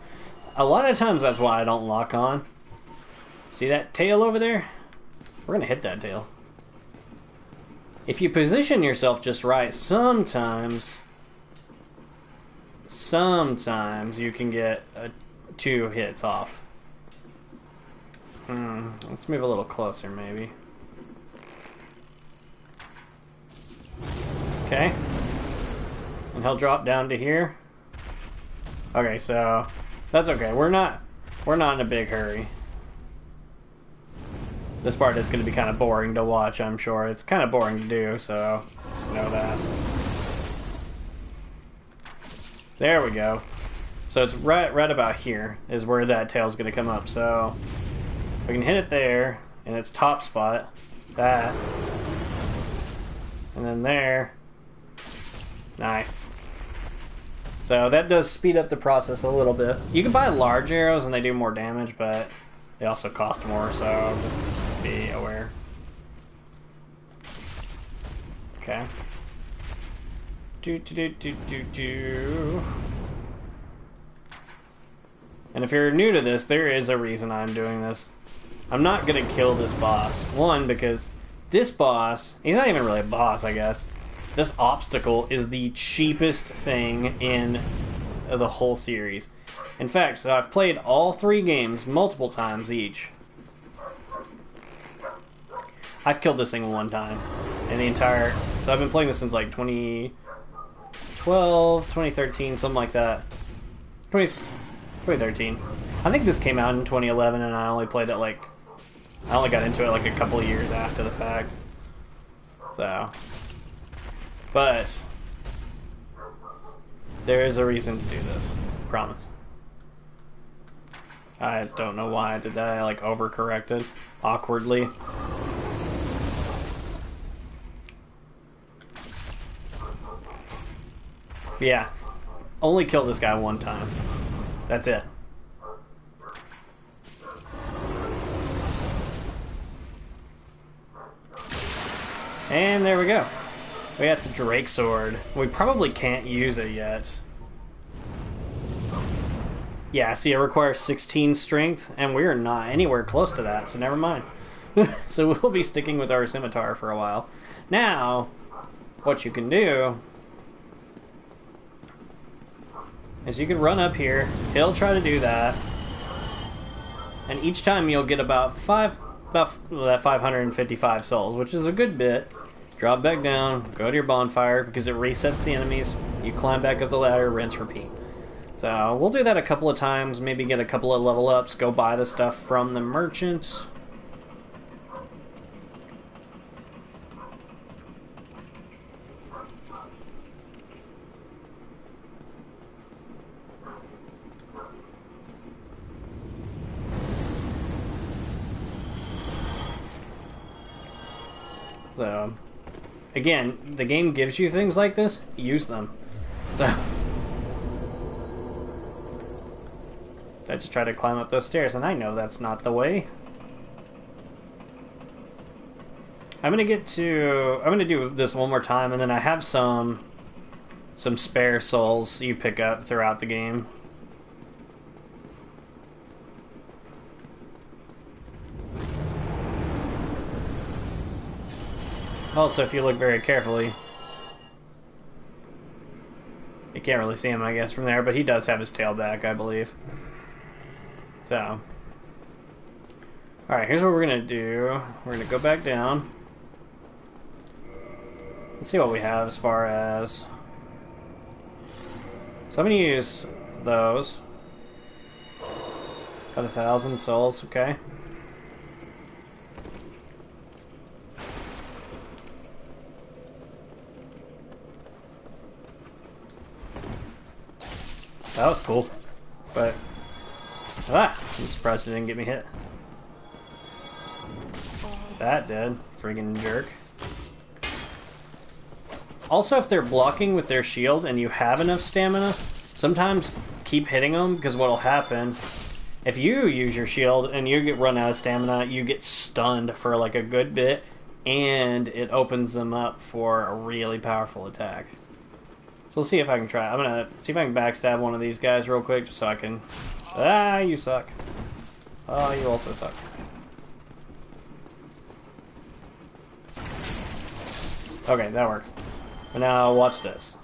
A lot of times that's why I don't lock on. See that tail over there? We're gonna hit that tail. If you position yourself just right, sometimes you can get 2 hits off. Let's move a little closer, maybe. Okay. And he'll drop down to here. Okay, so that's okay. We're not in a big hurry. This part is going to be kind of boring to watch, I'm sure. It's kind of boring to do, so just know that. There we go. So it's right about here is where that tail's going to come up. So we can hit it there in its top spot. That. And then there. Nice. So that does speed up the process a little bit. You can buy large arrows and they do more damage, but they also cost more, so just be aware. Okay. And if you're new to this, there is a reason I'm doing this. I'm not gonna kill this boss. One, because this boss, he's not even really a boss, I guess. This obstacle is the cheapest thing in the whole series. In fact, so I've played all 3 games multiple times each. I've killed this thing 1 time in the entire... So I've been playing this since like 2012, 2012, 2013, something like that. 2013. I think this came out in 2011, and I only played it like... I only got into it like a couple of years after the fact. So... But... there is a reason to do this. Promise. I don't know why I did that. I like overcorrected awkwardly. Yeah. Only kill this guy one time. That's it. And there we go. We got the Drake Sword. We probably can't use it yet. Yeah, see, it requires 16 strength, and we're not anywhere close to that, so never mind. So we'll be sticking with our scimitar for a while. Now, what you can do is you can run up here. He'll try to do that. And each time you'll get about 555 souls, which is a good bit. Drop back down, go to your bonfire, because it resets the enemies. You climb back up the ladder, rinse, repeat. So we'll do that a couple of times, maybe get a couple of level ups, go buy the stuff from the merchant. So, again, the game gives you things like this, use them. So, I just try to climb up those stairs, and I know that's not the way. I'm gonna do this one more time, and then I have some spare souls you pick up throughout the game. Also, if you look very carefully, you can't really see him, I guess, from there, but he does have his tail back, I believe. So, alright, here's what we're gonna do. We're gonna go back down. Let's see what we have as far as... So I'm gonna use those. Got 1,000 souls, okay. That was cool, but I'm surprised it didn't get me hit. That did, friggin' jerk. Also, if they're blocking with their shield and you have enough stamina, sometimes keep hitting them, because what'll happen, if you use your shield and you get run out of stamina, you get stunned for like a good bit, and it opens them up for a really powerful attack. So we'll see if I can try. I'm gonna see if I can backstab one of these guys real quick, just so I can... Ah, you suck. Oh, you also suck. Okay, that works. But now, watch this.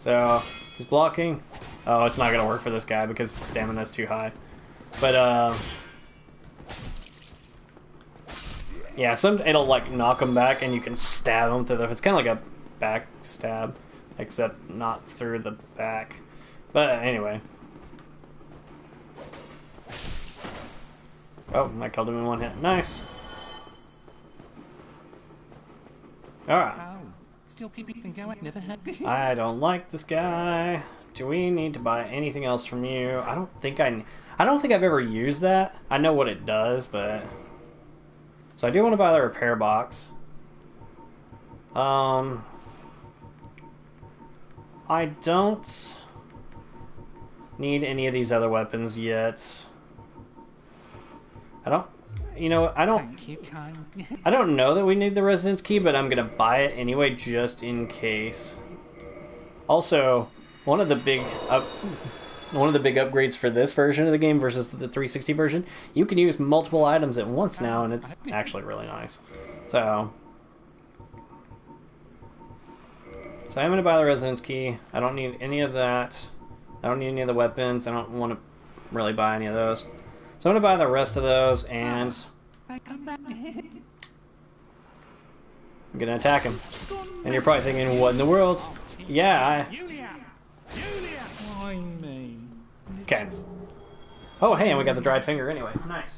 So, he's blocking. Oh, it's not gonna work for this guy because his stamina's too high. But, yeah, it'll like knock him back, and you can stab him through the. It's kind of like a back stab, except not through the back. But anyway. Oh, I killed him in one hit. Nice. All right. Oh, still keeping going. Never had. I don't like this guy. Do we need to buy anything else from you? I don't think I've ever used that. I know what it does, but. So I do want to buy the repair box. I don't need any of these other weapons yet. I don't Thank you, kind. I don't know that we need the residence key, but I'm gonna buy it anyway just in case. Also, one of the big upgrades for this version of the game versus the 360 version, you can use multiple items at once now, and it's actually really nice. So I'm going to buy the residence key. I don't need any of that. I don't need any of the weapons. I don't want to really buy any of those. So I'm going to buy the rest of those, and... I'm gonna attack him. And you're probably thinking, what in the world? Yeah, Julia! Julia! Why me? okay. Oh, hey, and we got the dried finger anyway. Nice.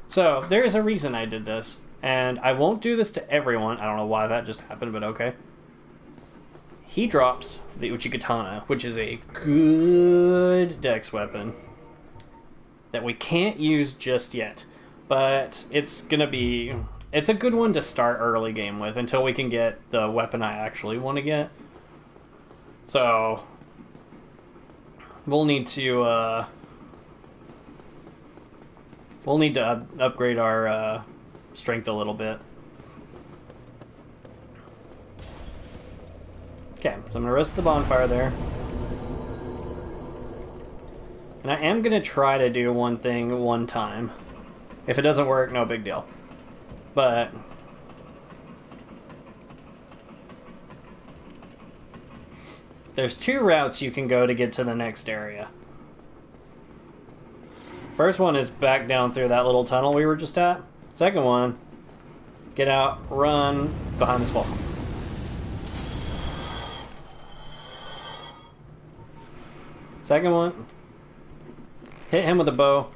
So, there's a reason I did this. And I won't do this to everyone. I don't know why that just happened, but okay. He drops the Uchikatana, which is a good dex weapon that we can't use just yet. But it's gonna be... It's a good one to start early game with until we can get the weapon I actually want to get. So... We'll need to, upgrade our, strength a little bit. Okay, so I'm gonna rest the bonfire there. And I am gonna try to do one thing one time. If it doesn't work, no big deal. But... there's two routes you can go to get to the next area. First one is back down through that little tunnel we were just at. Second one, get out, run behind this wall. Second one, hit him with a bow,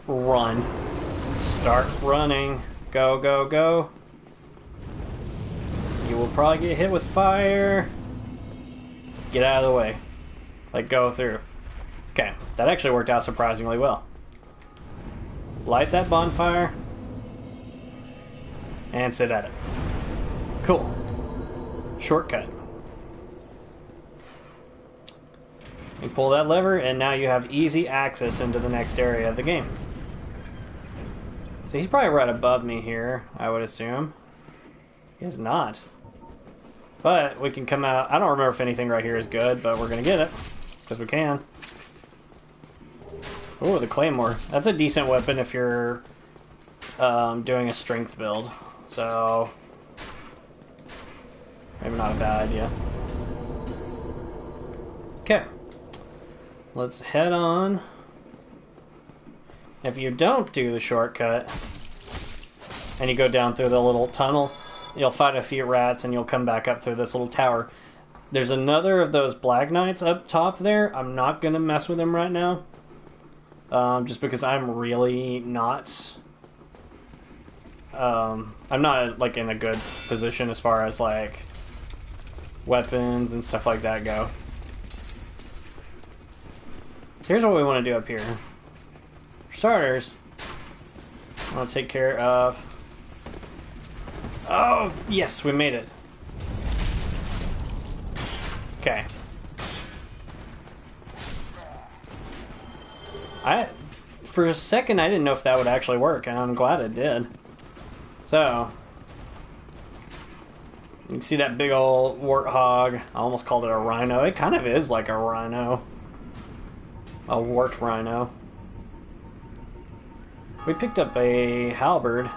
run. Start running. Go, go, go. You will probably get hit with fire. Get out of the way. Like, go through. Okay, that actually worked out surprisingly well. Light that bonfire. And sit at it. Cool. Shortcut. You pull that lever, and now you have easy access into the next area of the game. So he's probably right above me here, I would assume. He's not. But we can come out... I don't remember if anything right here is good, but we're going to get it. Because we can. Ooh, the Claymore. That's a decent weapon if you're doing a strength build. So... maybe not a bad idea. Okay. Let's head on. If you don't do the shortcut, and you go down through the little tunnel, you'll fight a few rats and you'll come back up through this little tower. There's another of those Black Knights up top there. I'm not going to mess with him right now. Just because I'm really not... I'm not, like, in a good position as far as, like, weapons and stuff like that go. So here's what we want to do up here. For starters, I want to take care of... oh, yes, we made it. Okay. For a second, I didn't know if that would actually work, and I'm glad it did. So, you can see that big old warthog. I almost called it a rhino. It kind of is like a rhino. A wart rhino. We picked up a halberd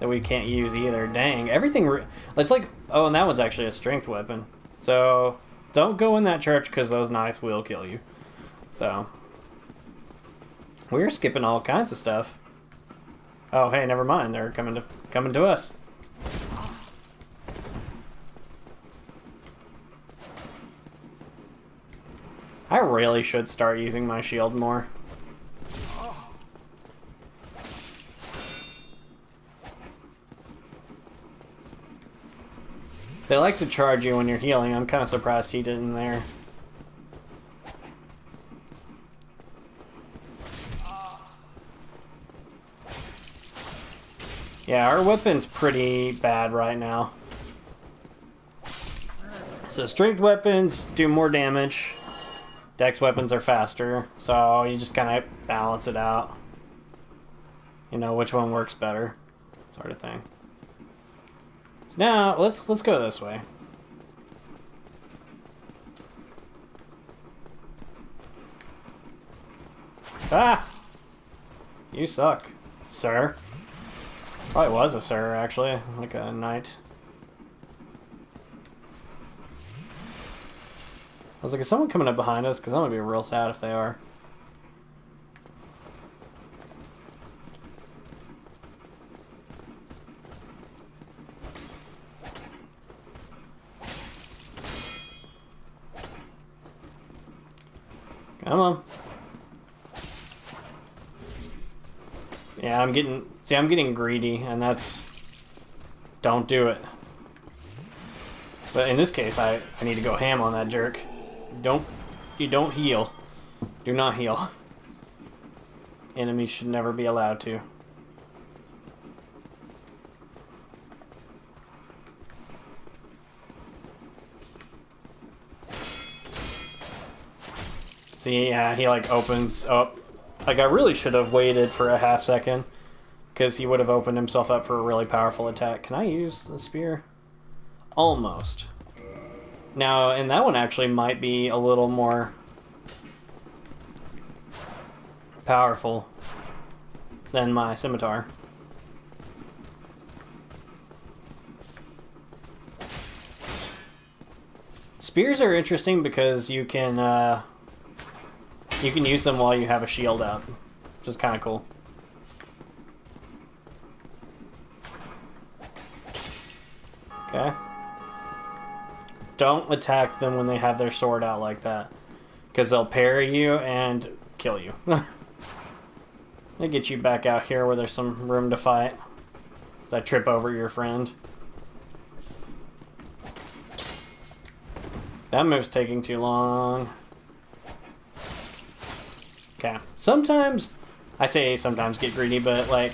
that we can't use either. Dang, everything... it's like... oh, and that one's actually a strength weapon. So, don't go in that church because those knights will kill you. So, we're skipping all kinds of stuff. Oh, hey, never mind. They're coming to us. I really should start using my shield more. They like to charge you when you're healing. I'm kind of surprised he didn't there. Yeah, our weapon's pretty bad right now. So strength weapons do more damage. Dex weapons are faster. So you just kind of balance it out. You know, which one works better. Sort of thing. So now, let's go this way. Ah! You suck, sir. Probably was a sir, actually. Like a knight. I was like, is someone coming up behind us? Because I'm going to be real sad if they are. Come on. Yeah, I'm getting greedy, and that's... Don't do it. But in this case, I need to go ham on that jerk. You don't heal. Do not heal. Enemies should never be allowed to. See, yeah, he like opens up. Like, I really should have waited for a half second, because he would have opened himself up for a really powerful attack. Can I use the spear? Almost. Now, and that one actually might be a little more powerful than my scimitar. Spears are interesting because you can use them while you have a shield out, which is kind of cool. Okay. Don't attack them when they have their sword out like that, because they'll parry you and kill you. They get you back out here where there's some room to fight. As I trip over your friend. That move's taking too long. Okay. Sometimes, I say sometimes get greedy, but like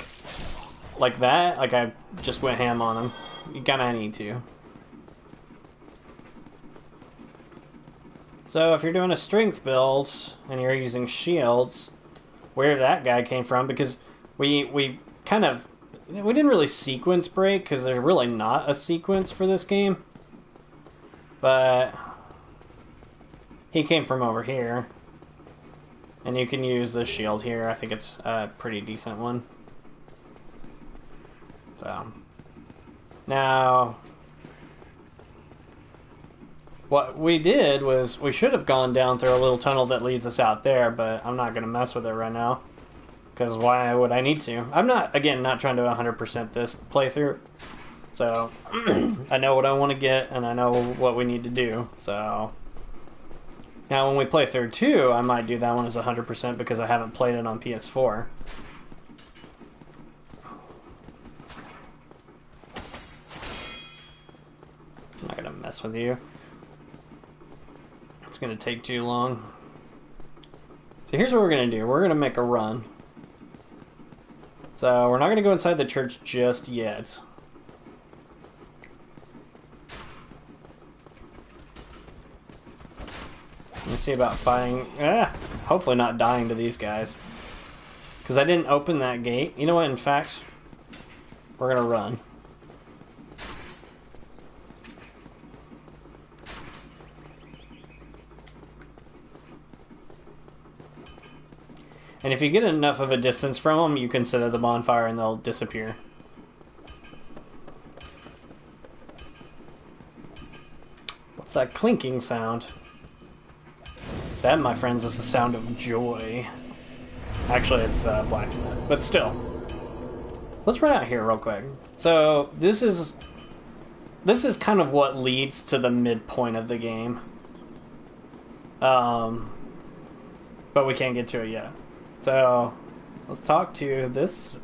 that, like I just went ham on him. You kinda need to. So if you're doing a strength build and you're using shields, where that guy came from, because we didn't really sequence break, because there's really not a sequence for this game. But he came from over here. And you can use the shield here. I think it's a pretty decent one. So now what we did was we should have gone down through a little tunnel that leads us out there, but I'm not going to mess with it right now. Because why would I need to? I'm not, again, not trying to 100% this playthrough. So, I know what I want to get, and I know what we need to do. So, now when we play through 2, I might do that one as 100% because I haven't played it on PS4. I'm not going to mess with you. It's going to take too long. So here's what we're going to do. We're going to make a run. So we're not going to go inside the church just yet. Let me see about fighting. Hopefully not dying to these guys. Because I didn't open that gate. You know what, in fact, we're going to run. And if you get enough of a distance from them, you can set at the bonfire and they'll disappear. What's that clinking sound? That, my friends, is the sound of joy. Actually, it's blacksmith, but still. Let's run out here real quick. So, this is kind of what leads to the midpoint of the game. But we can't get to it yet. So, let's talk to this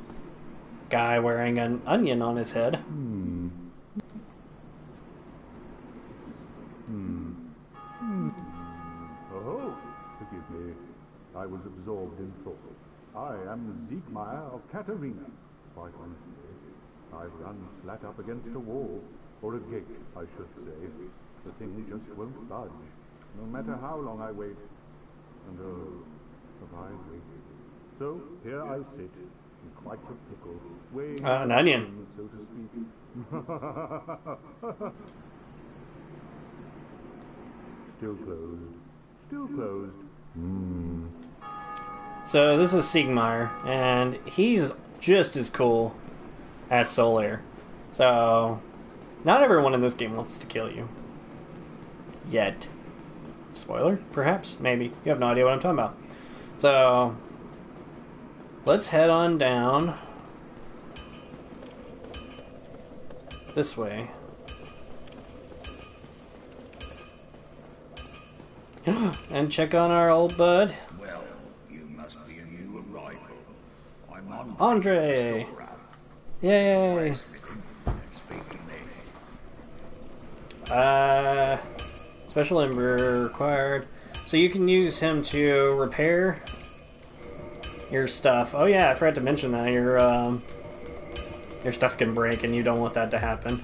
guy wearing an onion on his head. Oh, forgive me. I was absorbed in thought. I am Siegmeyer of Katarina. Quite honestly, I've run flat up against a wall, or a gate, I should say. The thing just won't budge, no matter how long I wait. And oh, have I waited? So, here I sit, in quite a pickle, weighing An onion. so to speak. Still closed. Still closed. So this is Siegmeyer, and he's just as cool as Solaire. So, not everyone in this game wants to kill you. Yet. Spoiler, perhaps? Maybe. You have no idea what I'm talking about. So, let's head on down this way. And check on our old bud. Well, you must be a new arrival. I'm Andre! Yay! Speak to me. Special Ember required. So you can use him to repair your stuff. Oh yeah, I forgot to mention that. Your stuff can break and you don't want that to happen.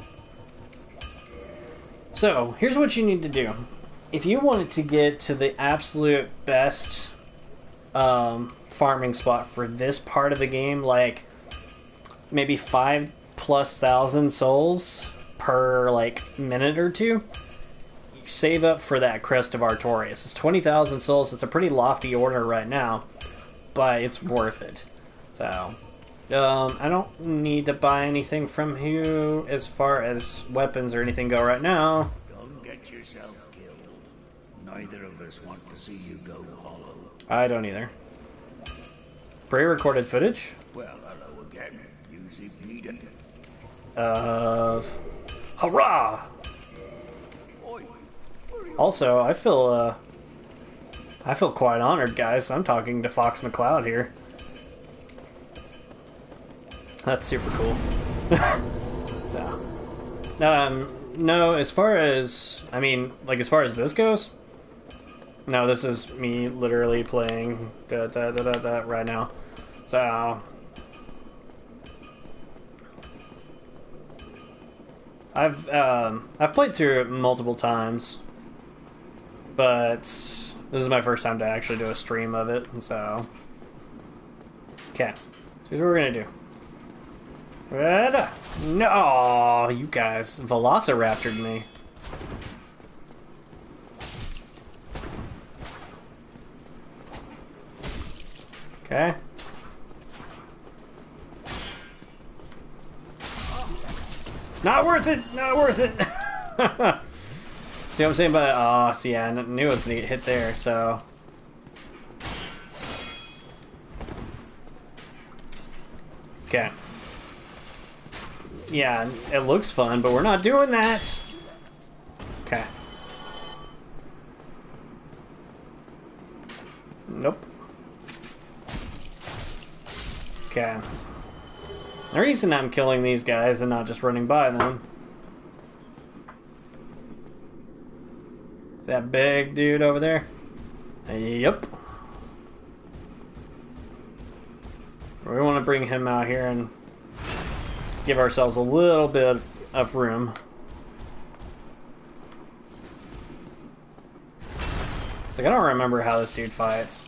So, here's what you need to do. If you wanted to get to the absolute best farming spot for this part of the game, like maybe 5,000+ souls per like minute or two, you save up for that Crest of Artorias. It's 20,000 souls. It's a pretty lofty order right now, but it's worth it. So, I don't need to buy anything from you as far as weapons or anything go right now. Don't get yourself killed. Neither of us want to see you go hollow. I don't either. Pre-recorded footage? Well, hello again. Use if needed. Hurrah! Also, I feel quite honored, guys. I'm talking to Fox McCloud here. That's super cool. So, no, as far as, I mean, like, as far as this goes, no, this is me literally playing right now. So, I've played through it multiple times, but this is my first time to actually do a stream of it, and so, okay, so here's what we're gonna do. No, you guys Velociraptored me. Okay. Not worth it! Not worth it! See what I'm saying? But oh, see, I knew it was gonna get hit there. So, okay. Yeah, it looks fun, but we're not doing that. Okay. Nope. Okay. The reason I'm killing these guys and not just running by them is that big dude over there. Yep. We want to bring him out here and give ourselves a little bit of room. It's like, I don't remember how this dude fights.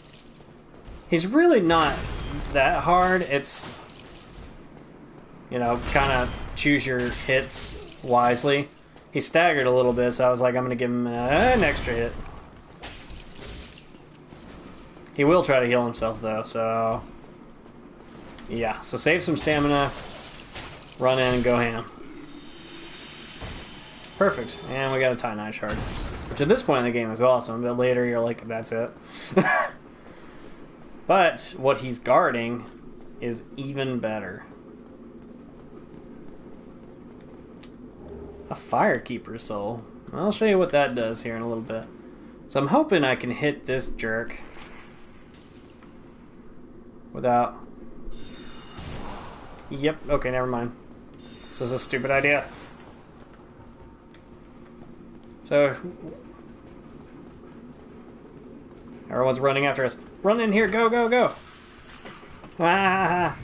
He's really not that hard. It's, you know, kind of choose your hits wisely. He staggered a little bit, so I was like, I'm going to give him an extra hit. He will try to heal himself, though, so... yeah, so save some stamina. Run in and go ham. Perfect. And we got a Titanite shard. Which at this point in the game is awesome, but later you're like, that's it. But what he's guarding is even better. A Firekeeper soul. I'll show you what that does here in a little bit. So I'm hoping I can hit this jerk without... yep, okay, never mind. So it's a stupid idea. So everyone's running after us. Run in here, go, go, go! Ah!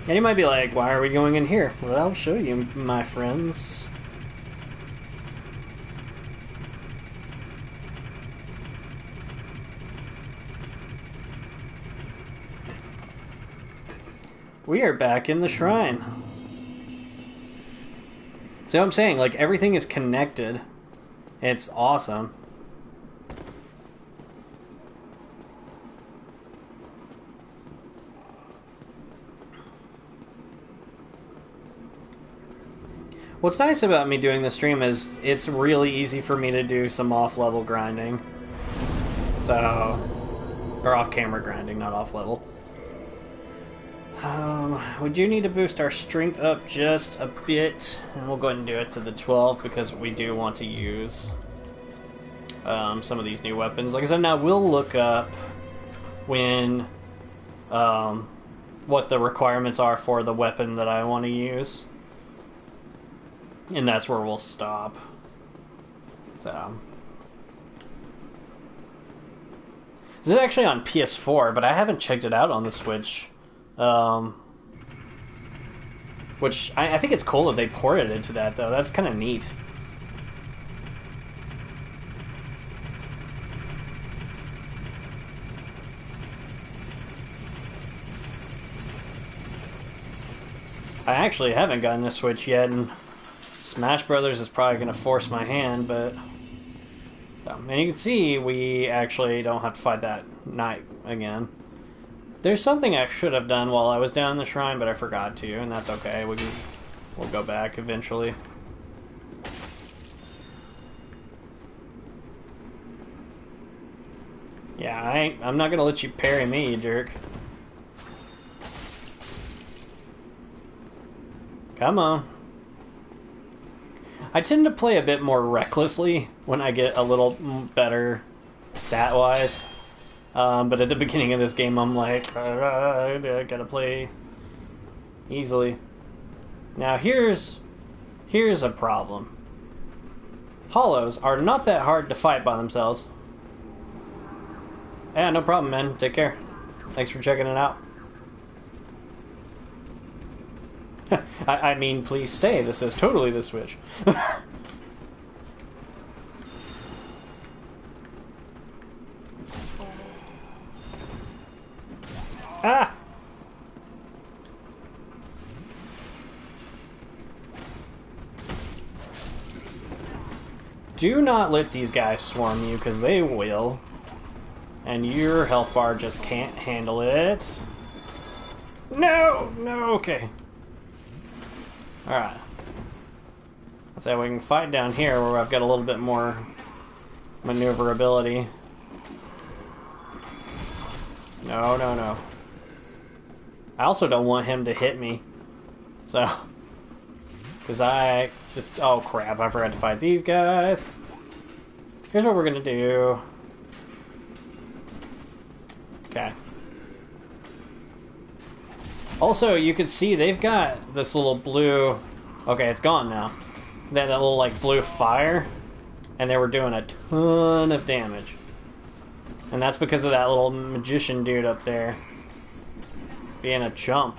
And you might be like, why are we going in here? Well, I'll show you, my friends. We are back in the shrine. See what I'm saying? Like, everything is connected. It's awesome. What's nice about me doing this stream is it's really easy for me to do some off-level grinding. So... or off-camera grinding, not off-level. We do need to boost our strength up just a bit, and we'll go ahead and do it to the 12 because we do want to use some of these new weapons. Like I said, now we'll look up when what the requirements are for the weapon that I want to use, and that's where we'll stop. So this is actually on PS4, but I haven't checked it out on the Switch. Which I think it's cool that they ported it to that, though. That's kind of neat. I actually haven't gotten the Switch yet, and Smash Brothers is probably going to force my hand, but... So, and you can see we actually don't have to fight that knight again. There's something I should have done while I was down the shrine, but I forgot to, and that's okay. We'll go back eventually. Yeah, I'm not going to let you parry me, you jerk. Come on. I tend to play a bit more recklessly when I get a little better stat-wise. But at the beginning of this game, I'm like, I gotta play easily. Now, here's a problem. Hollows are not that hard to fight by themselves. Yeah, no problem, man. Take care. Thanks for checking it out. I mean, please stay. This is totally the Switch. Ah! Do not let these guys swarm you, because they will. And your health bar just can't handle it. No! No, okay. Alright. Let's say we can fight down here where I've got a little bit more maneuverability. No, no, no. I also don't want him to hit me. So. Because I just... Oh crap, I forgot to fight these guys. Here's what we're gonna do. Okay. Also, you can see they've got this little blue... Okay, it's gone now. They had that little, like, blue fire. And they were doing a ton of damage. And that's because of that little magician dude up there. Being a chump.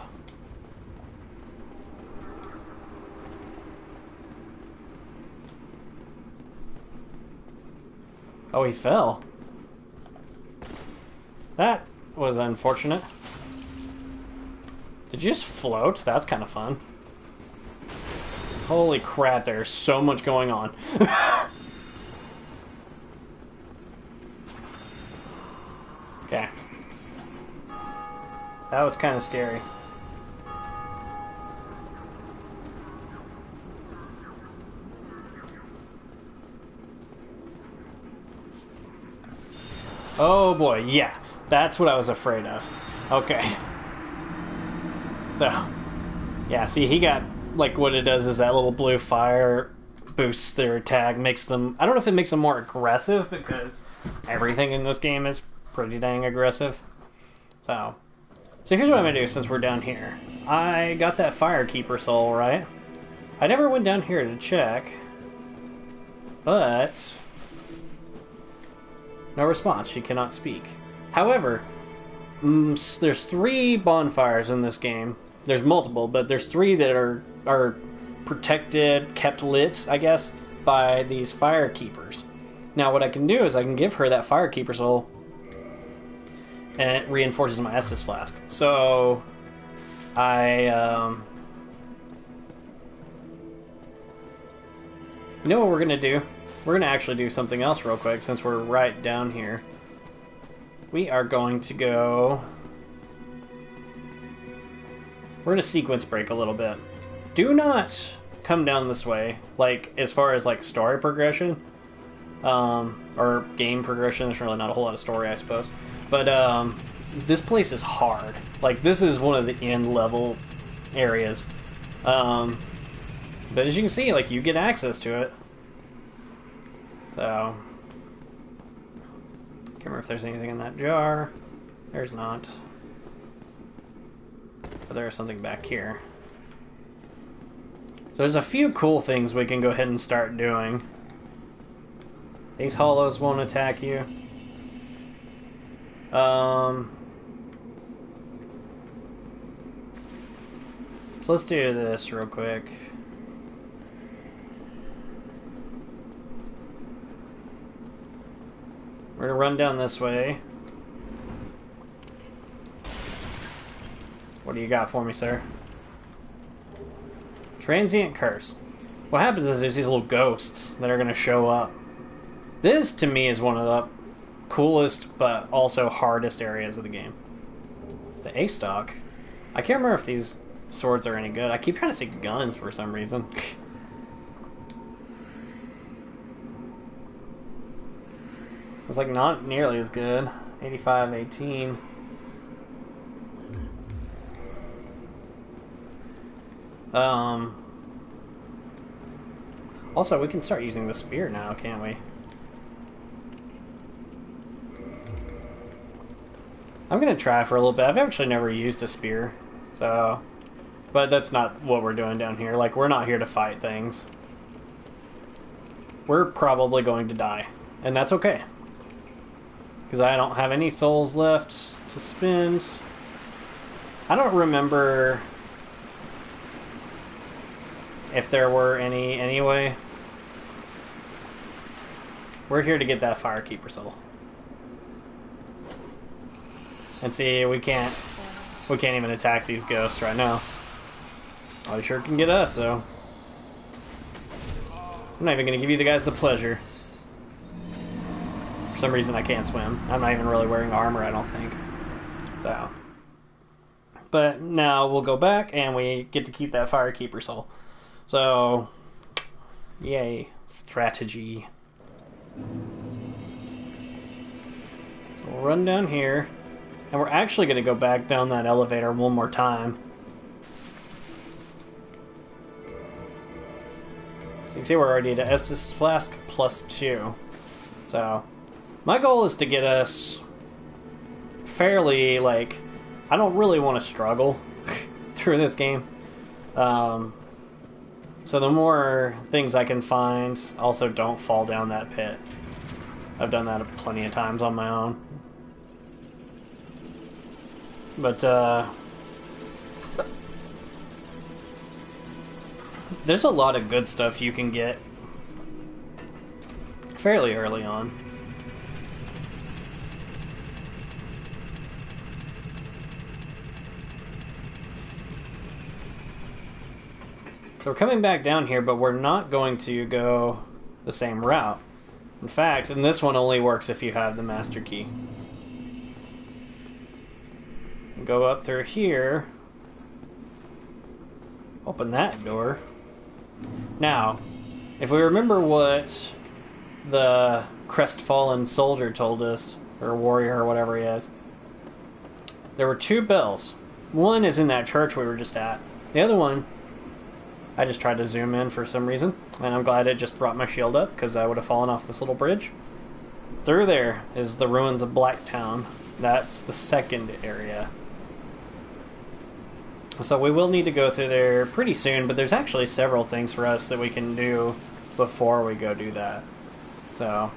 Oh, he fell. That was unfortunate. Did you just float? That's kind of fun. Holy crap, there's so much going on. Okay. That was kind of scary. Oh boy, yeah. That's what I was afraid of. Okay. So, yeah, see, he got, like, what it does is that little blue fire boosts their attack, makes them, I don't know if it makes them more aggressive, because everything in this game is pretty dang aggressive. So here's what I'm going to do since we're down here. I got that Firekeeper soul, right? I never went down here to check, but no response. She cannot speak. However, there's 3 bonfires in this game. There's multiple, but there's 3 that are protected, kept lit, I guess, by these Firekeepers. Now, what I can do is I can give her that Firekeeper soul, and it reinforces my Estus Flask. So, you know what we're going to do? We're going to actually do something else real quick, since we're right down here. We are going to go... We're going to sequence break a little bit. Do not come down this way, like, as far as, like, story progression. Or game progression. There's really not a whole lot of story, I suppose. But, this place is hard. Like, this is one of the end-level areas. But as you can see, like, you get access to it. So, remember if there's anything in that jar. There's not. But there's something back here. So there's a few cool things we can go ahead and start doing. These hollows won't attack you. So let's do this real quick. We're gonna run down this way. What do you got for me, sir? Transient curse. What happens is there's these little ghosts that are gonna show up. This, to me, is one of the coolest, but also hardest areas of the game. The A-stock. I can't remember if these swords are any good. I keep trying to say guns for some reason. It's like not nearly as good. 85-18. Also, we can start using the spear now, can't we? I'm gonna try for a little bit. I've actually never used a spear, so... But that's not what we're doing down here. Like, we're not here to fight things. We're probably going to die. And that's okay. Because I don't have any souls left to spend. I don't remember if there were any anyway. We're here to get that Firekeeper soul. And see, we can't even attack these ghosts right now. Oh, they sure can get us, though. I'm not even going to give you the guys the pleasure. For some reason, I can't swim. I'm not even really wearing armor, I don't think. So. But now we'll go back, and we get to keep that Firekeeper soul. So, yay. Strategy. So we'll run down here. And we're actually going to go back down that elevator one more time. So you can see we're already at Estus Flask +2. So, my goal is to get us fairly, like, I don't really want to struggle through this game. So the more things I can find, also don't fall down that pit. I've done that plenty of times on my own. But, there's a lot of good stuff you can get fairly early on. So we're coming back down here, but we're not going to go the same route. In fact, and this one only works if you have the master key. Go up through here. Open that door. Now, if we remember what the crestfallen soldier told us, or warrior, or whatever he is, there were two bells. One is in that church we were just at. The other one, I just tried to zoom in for some reason, and I'm glad it just brought my shield up, because I would have fallen off this little bridge. Through there is the ruins of Blacktown. That's the second area. So we will need to go through there pretty soon, but there's actually several things for us that we can do before we go do that. So,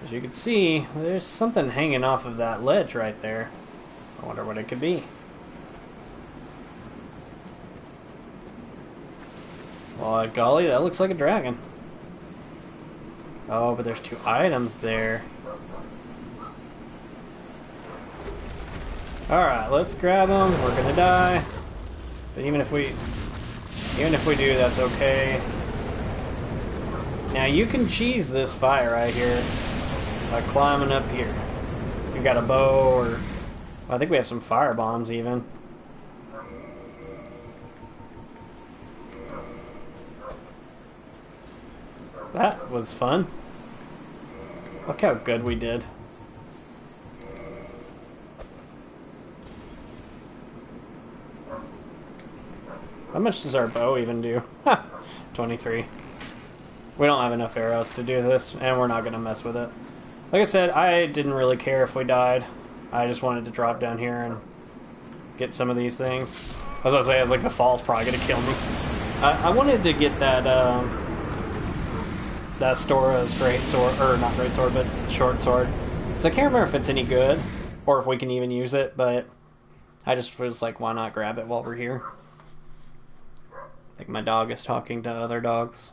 as you can see, there's something hanging off of that ledge right there. I wonder what it could be. Well, golly, that looks like a dragon. Oh, but there's two items there. Alright, let's grab them. We're gonna die. But even if we do, that's okay. Now you can cheese this fire right here by climbing up here. If you've got a bow or... Well, I think we have some fire bombs even. That was fun. Look how good we did. How much does our bow even do? Ha! 23. We don't have enough arrows to do this, and we're not going to mess with it. Like I said, I didn't really care if we died. I just wanted to drop down here and get some of these things. As I say, I was like, the fall's probably gonna kill me. I wanted to get that that Stora's great sword, or not great sword, but short sword. Because I can't remember if it's any good, or if we can even use it, but I just was like, why not grab it while we're here? I think my dog is talking to other dogs.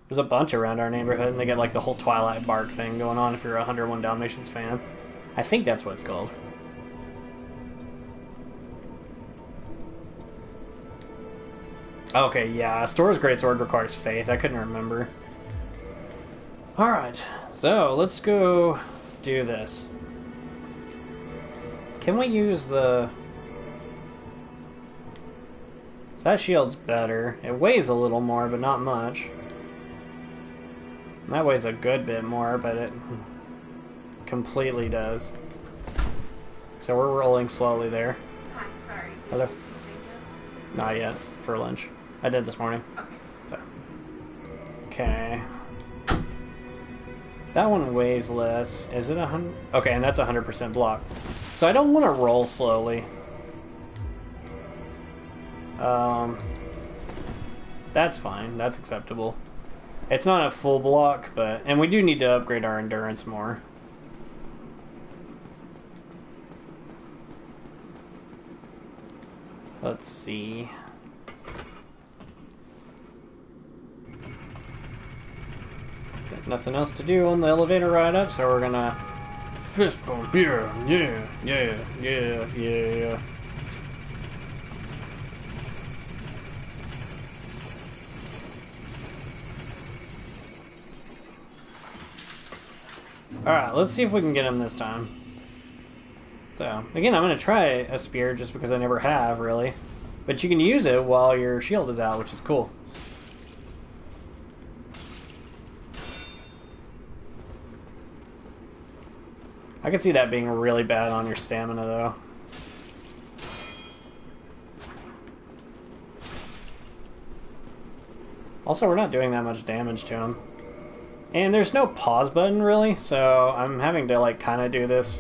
There's a bunch around our neighborhood, and they get like the whole Twilight Bark thing going on if you're a 101 Dalmatians fan. I think that's what it's called. Okay, yeah, Stora's greatsword requires faith. I couldn't remember. Alright, so let's go do this. Can we use the... So that shield's better. It weighs a little more, but not much. And that weighs a good bit more, but it completely does. So we're rolling slowly there. Hi, sorry. Hello. Not yet, for lunch. I did this morning. Okay. So. Okay. That one weighs less. Is it 100? Okay, and that's 100% block. So I don't want to roll slowly. That's fine. That's acceptable. It's not a full block, but... And we do need to upgrade our endurance more. Let's see. Got nothing else to do on the elevator ride up, so we're gonna... Fist bump, yeah, yeah, yeah, yeah, yeah. Alright, let's see if we can get him this time. So, again, I'm going to try a spear just because I never have, really. But you can use it while your shield is out, which is cool. I can see that being really bad on your stamina, though. Also, we're not doing that much damage to him. And there's no pause button, really, so I'm having to, like, kind of do this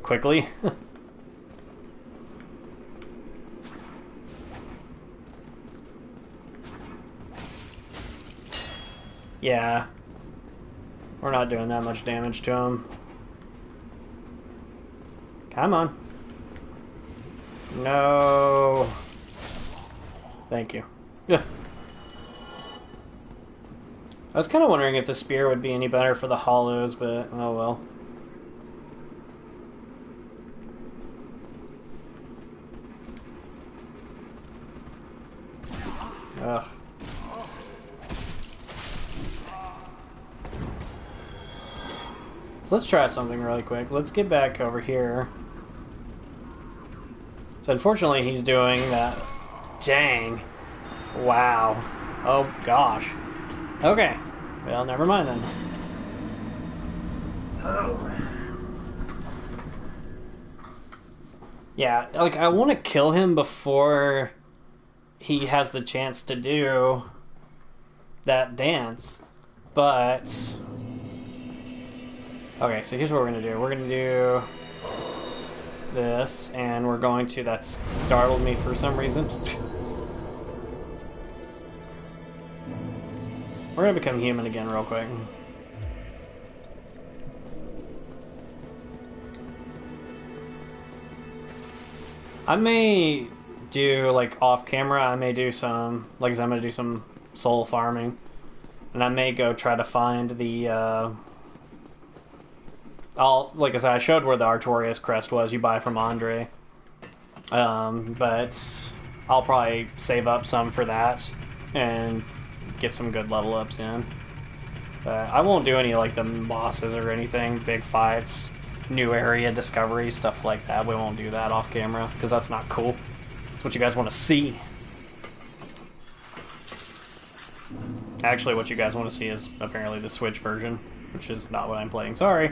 quickly. Yeah. We're not doing that much damage to him. Come on. No. Thank you. Yeah. I was kind of wondering if the spear would be any better for the hollows, but oh well. Ugh. So let's try something really quick. Let's get back over here. So unfortunately he's doing that. Dang. Wow. Oh gosh. Okay. Well, never mind then. Oh. Yeah, like, I want to kill him before he has the chance to do that dance, but... Okay, so here's what we're going to do. We're going to do this, and we're going to... That startled me for some reason. We're gonna become human again real quick. I may do, like, off camera, I may do some, like, I'm gonna do some soul farming. And I may go try to find the, like I said, I showed where the Artorias crest was, you buy from Andre. But I'll probably save up some for that, and get some good level ups in. I won't do any like the bosses or anything, big fights, new area discovery, stuff like that. We won't do that off camera because that's not cool. It's what you guys want to see. Actually, what you guys want to see is apparently the Switch version, which is not what I'm playing. Sorry.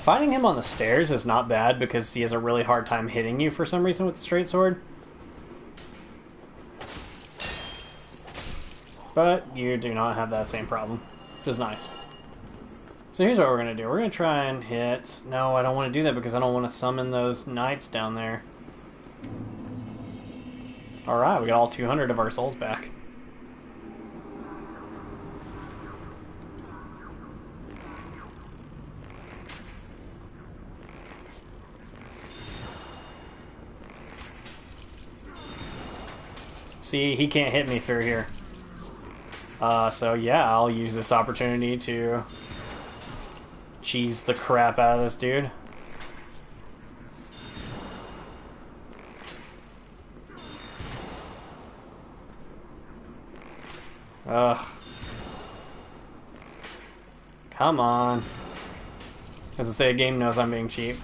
Fighting him on the stairs is not bad because he has a really hard time hitting you for some reason with the straight sword. But you do not have that same problem, which is nice. So here's what we're going to do. We're going to try and hit... No, I don't want to do that because I don't want to summon those knights down there. Alright, we got all 200 of our souls back. See, he can't hit me through here. So yeah, I'll use this opportunity to cheese the crap out of this dude. Ugh. Come on. As I say, the game knows I'm being cheap.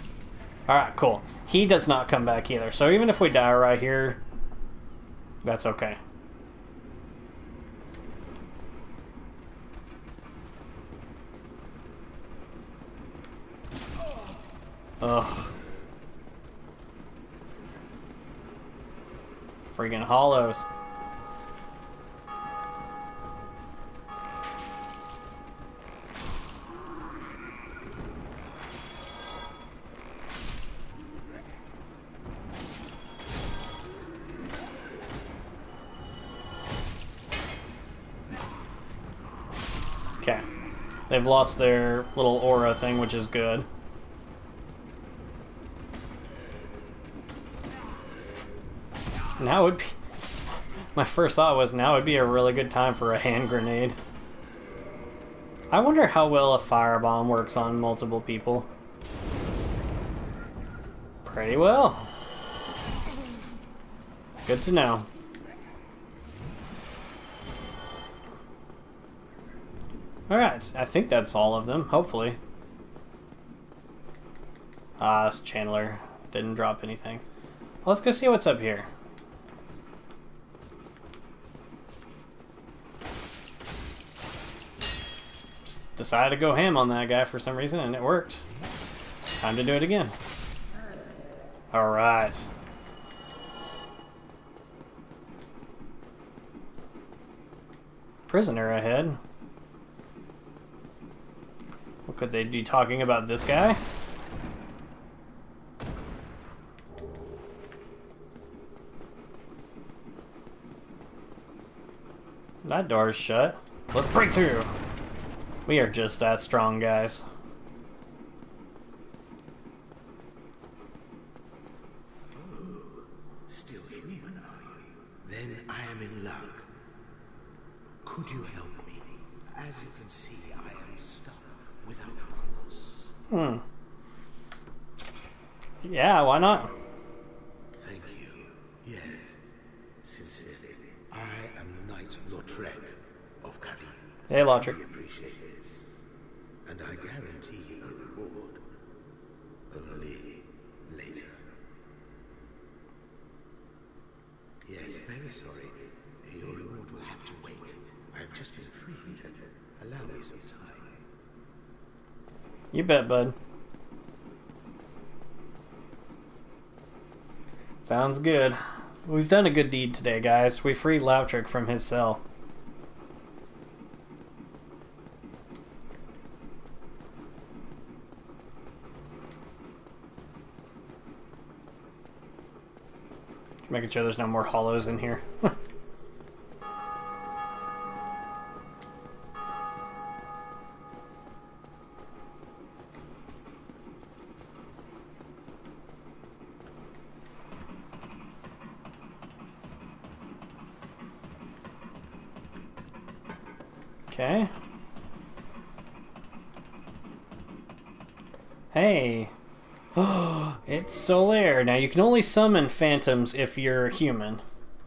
Alright, cool. He does not come back either. So even if we die right here, that's okay. Ugh. Friggin' hollows. Okay. They've lost their little aura thing, which is good. Now would be... My first thought was now would be a really good time for a hand grenade. I wonder how well a firebomb works on multiple people. Pretty well. Good to know. Alright, I think that's all of them, hopefully. Ah, this Chandler didn't drop anything. Let's go see what's up here. Just decided to go ham on that guy for some reason, and it worked. Time to do it again. Alright. Prisoner ahead. What could they be talking about this guy? That door's shut. Let's break through. We are just that strong, guys. Still human, are you? Then I am in luck. Could you help me? As you can see, I am stuck without recourse. Yeah, why not? Thank you. Yes, sincerely. I am Knight Lordran of Karim. Hey, Lottrick. I appreciate this, and I guarantee you a reward. Only later. Yes, very sorry. Your reward will have to wait. I've just been freed. Allow me some time. You bet, bud. Sounds good. We've done a good deed today, guys. We freed Lautrick from his cell. Making sure there's no more hollows in here. Okay. Hey. Oh, it's Solaire. Now, you can only summon phantoms if you're human.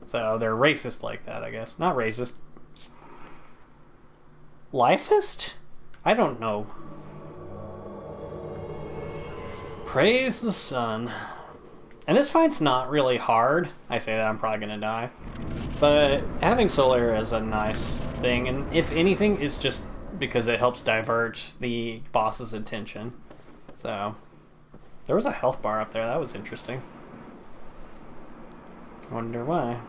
So, they're racist like that, I guess. Not racist. Lifist? I don't know. Praise the sun. And this fight's not really hard. I say that, I'm probably gonna die. But having Solaire is a nice thing, and if anything, it's just because it helps divert the boss's attention. So, there was a health bar up there, that was interesting. Wonder why.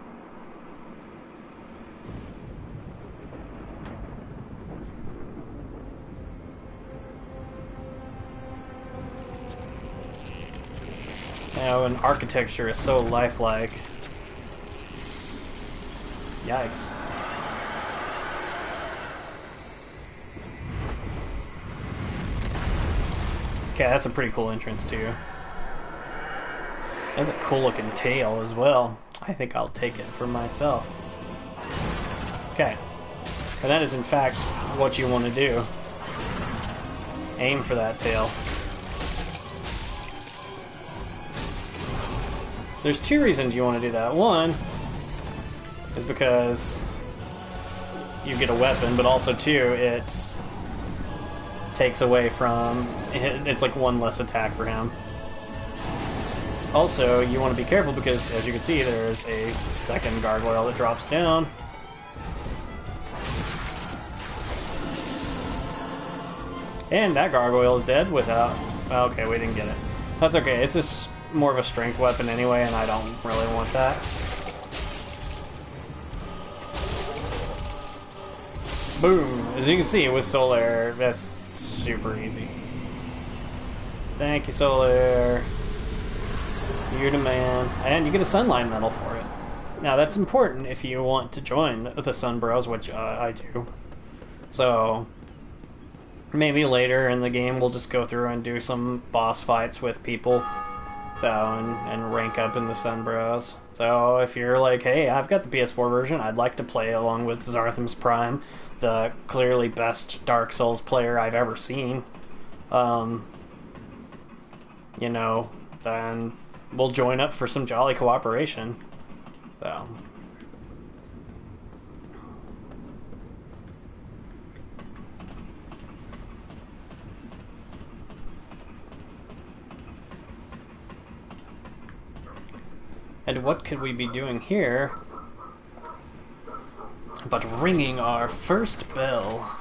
and architecture is so lifelike. Yikes. Okay, that's a pretty cool entrance too. That's a cool looking tail as well. I think I'll take it for myself. Okay. And that is in fact what you want to do. Aim for that tail. There's two reasons you want to do that. One is because you get a weapon, but also two, it takes away from... It's like one less attack for him. Also, you want to be careful because, as you can see, there's a second gargoyle that drops down. And that gargoyle is dead without... Okay, we didn't get it. That's okay, it's just more of a strength weapon anyway, and I don't really want that. Boom! As you can see, with Solaire, that's super easy. Thank you, Solaire. You're the man. And you get a Sunline Medal for it. Now, that's important if you want to join the Sun Bros, which I do. So... maybe later in the game we'll just go through and do some boss fights with people, so and rank up in the Sun Bros. So if you're like, hey, I've got the PS4 version, I'd like to play along with Zarthimus Prime, the clearly best Dark Souls player I've ever seen, you know, then we'll join up for some jolly cooperation. So... and what could we be doing here but ringing our first bell?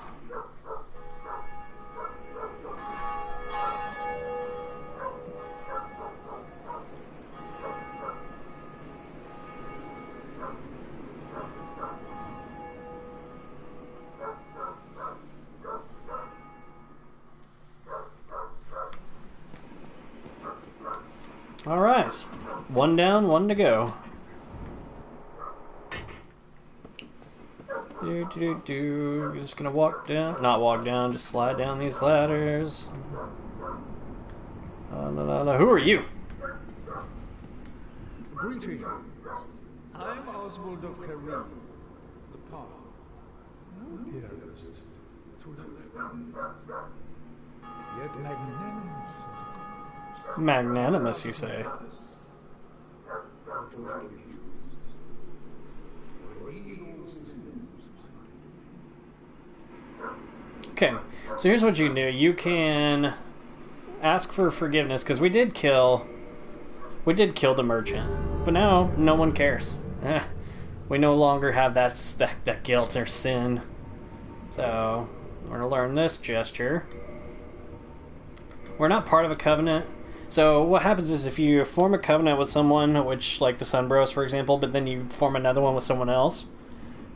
All right. One down, one to go. Just gonna walk down, not walk down, just slide down these ladders. Who are you? Greetings. I'm Oswald of Karim, the Palm. No appearance to live. Yet magnanimous. Magnanimous, you say? Okay, so here's what you can do. You can ask for forgiveness, because we did kill the merchant, but now no one cares. We no longer have that guilt or sin. So we're gonna learn this gesture. We're not part of a covenant. So what happens is if you form a covenant with someone, which like the Sun Bros, for example, but then you form another one with someone else,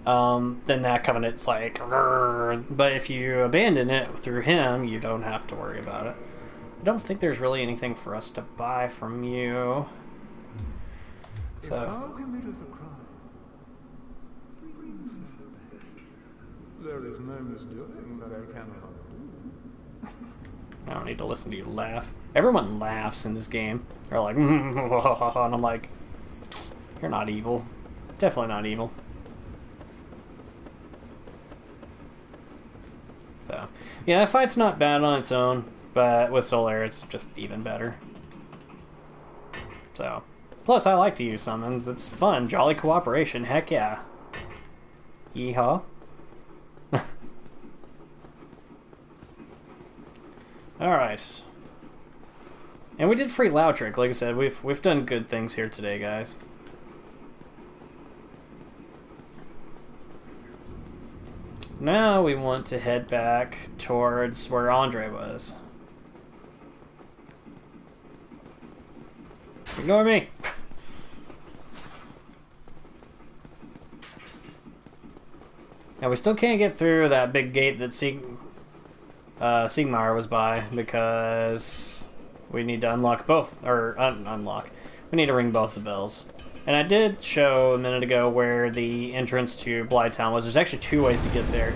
then that covenant's like, "Rrr." But if you abandon it through him, you don't have to worry about it. I don't think there's really anything for us to buy from you. If thou committeth a crime, there is no misdoing that I cannot do. I don't need to listen to you laugh. Everyone laughs in this game. They're like, and I'm like, you're not evil. Definitely not evil. So, yeah, that fight's not bad on its own, but with Solaire, it's just even better. So, plus I like to use summons. It's fun. Jolly cooperation. Heck yeah. Yeehaw. Alright. And we did free Lautrick. Like I said, we've done good things here today, guys. Now we want to head back towards where Andre was. Ignore me! Now we still can't get through that big gate that Sigmar was by, because we need to unlock both, or unlock. We need to ring both the bells. And I did show a minute ago where the entrance to Blighttown was. There's actually 2 ways to get there.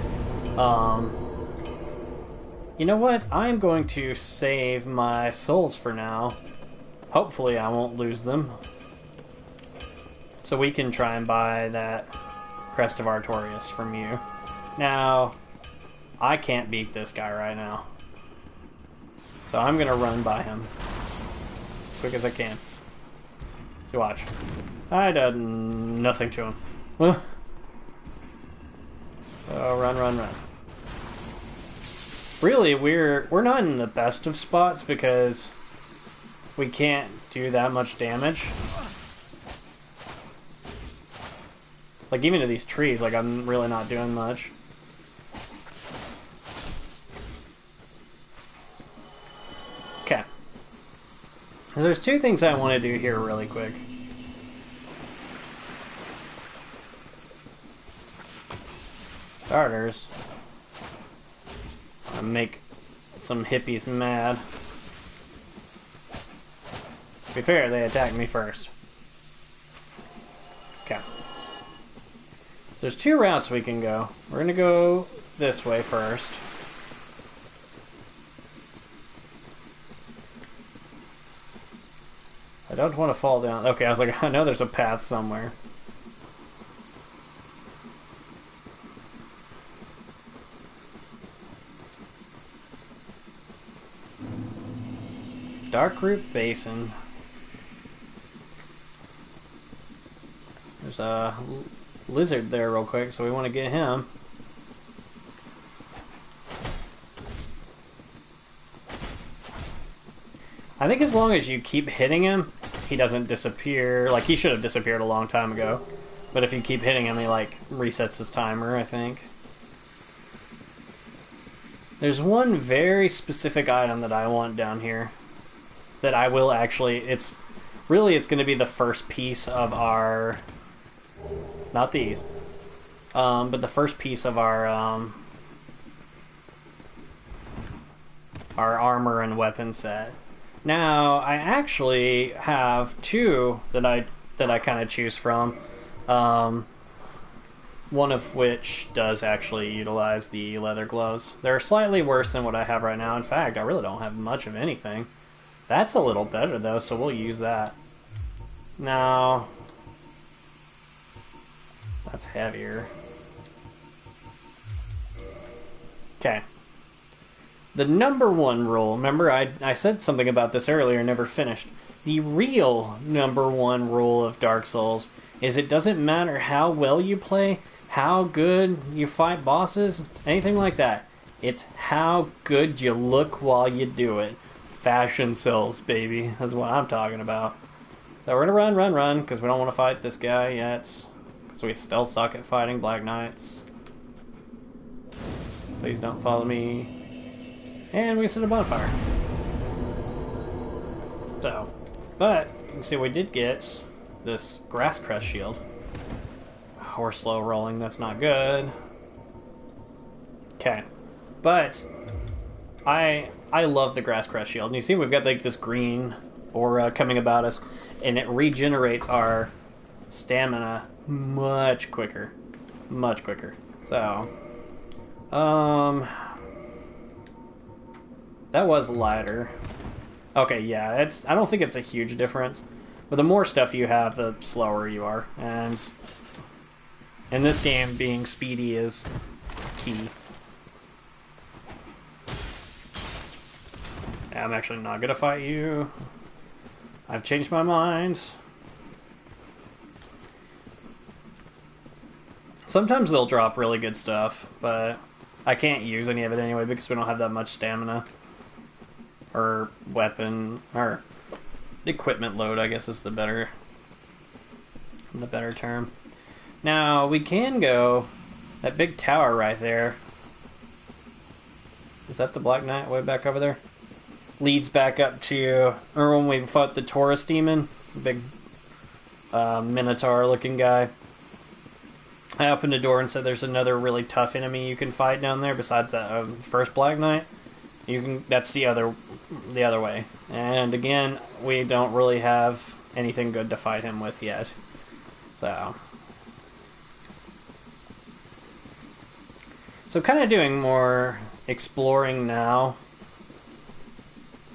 You know what? I'm going to save my souls for now. Hopefully I won't lose them. So we can try and buy that Crest of Artorias from you. Now, I can't beat this guy right now. So I'm going to run by him as quick as I can. So watch. I did nothing to him. Oh, run, run, run. Really, we're not in the best of spots because we can't do that much damage. Like, even to these trees, like, I'm really not doing much. Okay. There's 2 things I want to do here really quick. Starters. I make some hippies mad. To be fair, they attacked me first. Okay. So there's 2 routes we can go. We're gonna go this way first. I don't want to fall down. Okay, I was like, I know there's a path somewhere. Darkroot Basin. There's a lizard there real quick, so we want to get him. I think as long as you keep hitting him, he doesn't disappear. Like, he should have disappeared a long time ago. But if you keep hitting him, he, like, resets his timer, I think. There's one very specific item that I want down here. That I will actually... It's going to be the first piece of our... Not these. But the first piece of our armor and weapon set. Now, I actually have 2 that I kind of choose from. One of which does actually utilize the leather gloves. They're slightly worse than what I have right now. In fact, I really don't have much of anything. That's a little better, though, so we'll use that. Now, that's heavier. Okay. The #1 rule, remember I said something about this earlier and never finished. The real #1 rule of Dark Souls is it doesn't matter how well you play, how good you fight bosses, anything like that. It's how good you look while you do it. Fashion sells, baby. That's what I'm talking about. So we're gonna run, because we don't want to fight this guy yet. Because we still suck at fighting Black Knights. Please don't follow me. And we set a bonfire. So, but, you can see we did get this grass crest shield. Oh, we're slow rolling, that's not good. Okay. But, I love the grass crest shield. And you see we've got like this green aura coming about us, and it regenerates our stamina much quicker. Much quicker. So, that was lighter. Okay, yeah, I don't think it's a huge difference. But the more stuff you have, the slower you are. And in this game, being speedy is key. I'm actually not gonna fight you. I've changed my mind. Sometimes they'll drop really good stuff, but I can't use any of it anyway because we don't have that much stamina. Or weapon, or equipment load, I guess is the better term. Now, we can go, that big tower right there. Is that the Black Knight way back over there? Leads back up to, or when we fought the Taurus demon, big Minotaur looking guy. I opened a door and said there's another really tough enemy you can fight down there besides that first Black Knight. You can, that's the other way. And again, we don't really have anything good to fight him with yet. So kind of doing more exploring now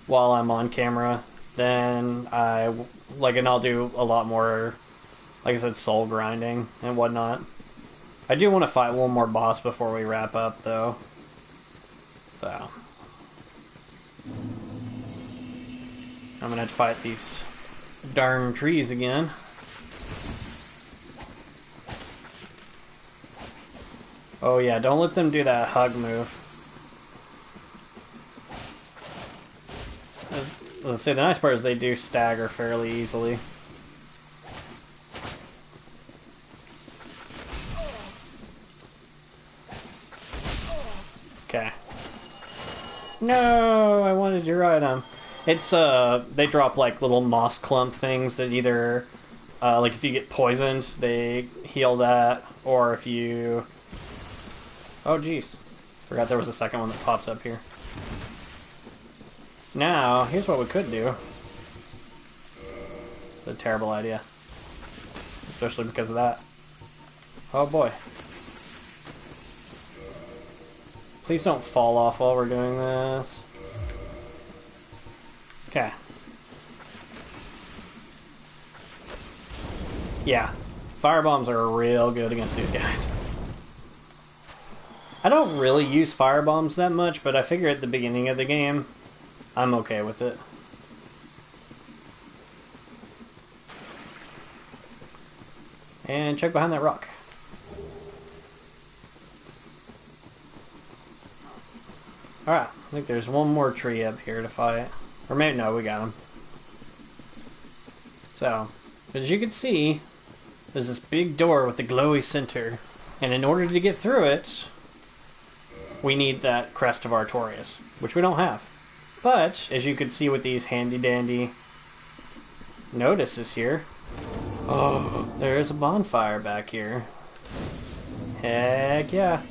while I'm on camera than I like, and I'll do a lot more, like I said, soul grinding and whatnot. I do want to fight one more boss before we wrap up, though. So I'm gonna have to fight these darn trees again. Oh yeah, don't let them do that hug move. Let's say the nice part is they do stagger fairly easily. Okay. No, I wanted your item. It's they drop like little moss clump things that either like if you get poisoned, they heal that, or if you... Oh jeez. Forgot there was a second one that pops up here. Now, here's what we could do. It's a terrible idea. Especially because of that. Oh boy. Please don't fall off while we're doing this. Okay. Yeah. Firebombs are real good against these guys. I don't really use firebombs that much, but I figure at the beginning of the game, I'm okay with it. And check behind that rock. Alright, I think there's one more tree up here to fight. Or maybe, no, we got him. So, as you can see, there's this big door with the glowy center. And in order to get through it, we need that Crest of Artorias, which we don't have. But, as you can see with these handy-dandy notices here, oh, there is a bonfire back here. Heck yeah.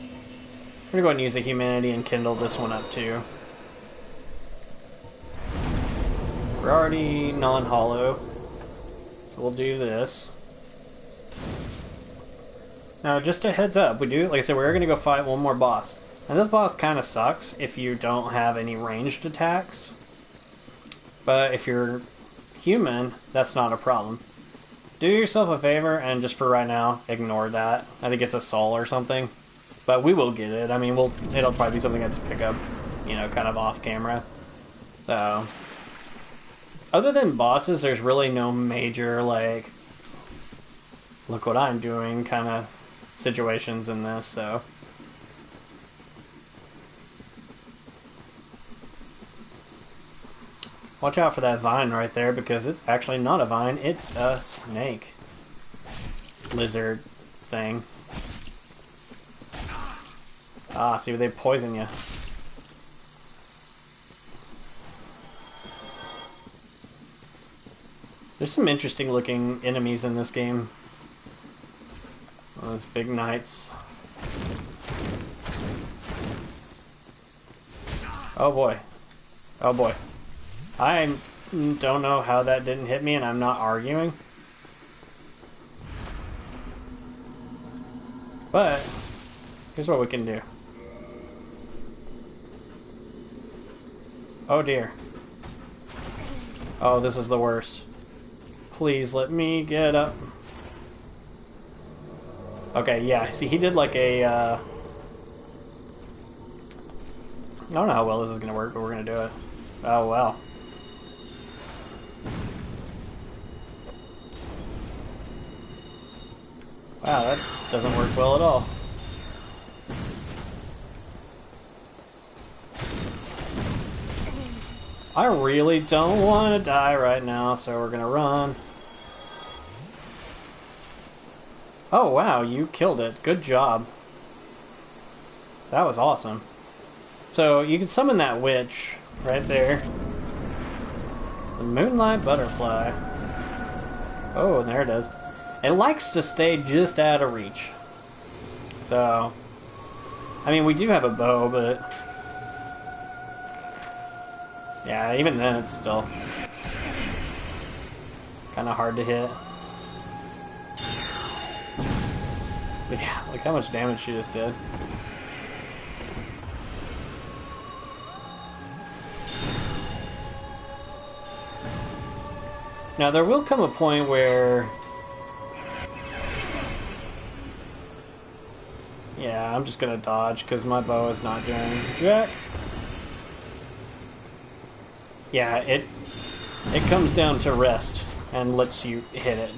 We're gonna go ahead and use a humanity and kindle this one up too. We're already non-hollow, so we'll do this. Now, just a heads up, like I said, we're gonna go fight one more boss. And this boss kind of sucks if you don't have any ranged attacks. But if you're human, that's not a problem. Do yourself a favor and just for right now, ignore that. I think it's a soul or something. But we will get it. I mean, it'll probably be something I just pick up, you know, kind of off camera. So, other than bosses, there's really no major, like, look what I'm doing kind of situations in this, so. Watch out for that vine right there, because it's actually not a vine, it's a snake. Lizard thing. Ah, see, they poison you. There's some interesting looking enemies in this game. Those big knights. Oh boy. Oh boy. I don't know how that didn't hit me, and I'm not arguing. But, here's what we can do. Oh dear. Oh, this is the worst. Please let me get up. Okay, yeah, see, he did like a, I don't know how well this is gonna work, but we're gonna do it. Oh, wow. Wow, that doesn't work well at all. I really don't want to die right now, so we're gonna run. Oh wow, you killed it. Good job. That was awesome. So you can summon that witch right there. The Moonlight Butterfly. Oh, there it is. It likes to stay just out of reach. So, I mean, we do have a bow, but yeah, even then it's still kind of hard to hit. But yeah, look how much damage she just did. Now there will come a point where... Yeah, I'm just gonna dodge because my bow is not doing jack. Yeah, it comes down to rest and lets you hit it.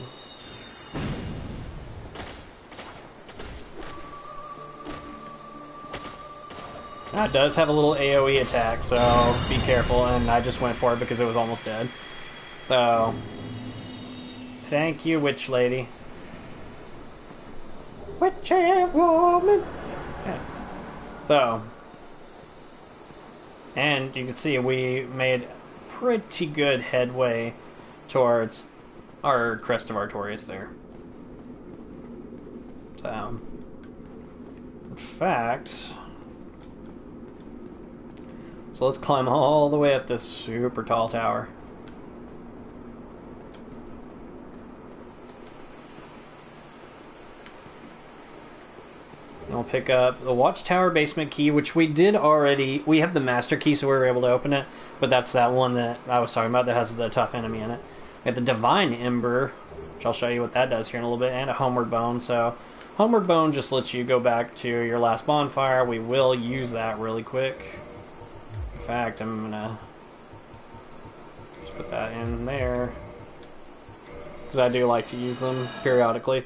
Now it does have a little AoE attack, so be careful, and I just went for it because it was almost dead. So, thank you, witch lady. Witchy woman! Okay. So, and you can see we made pretty good headway towards our Crest of Artorias there. So, in fact, so let's climb all the way up this super tall tower. And we'll pick up the Watchtower basement key, which we did already. We have the master key, so we were able to open it. But that's that one that I was talking about that has the tough enemy in it. We have the Divine Ember, which I'll show you what that does here in a little bit, and a Homeward Bone. So, Homeward Bone just lets you go back to your last bonfire. We will use that really quick. In fact, I'm gonna just put that in there, because I do like to use them periodically.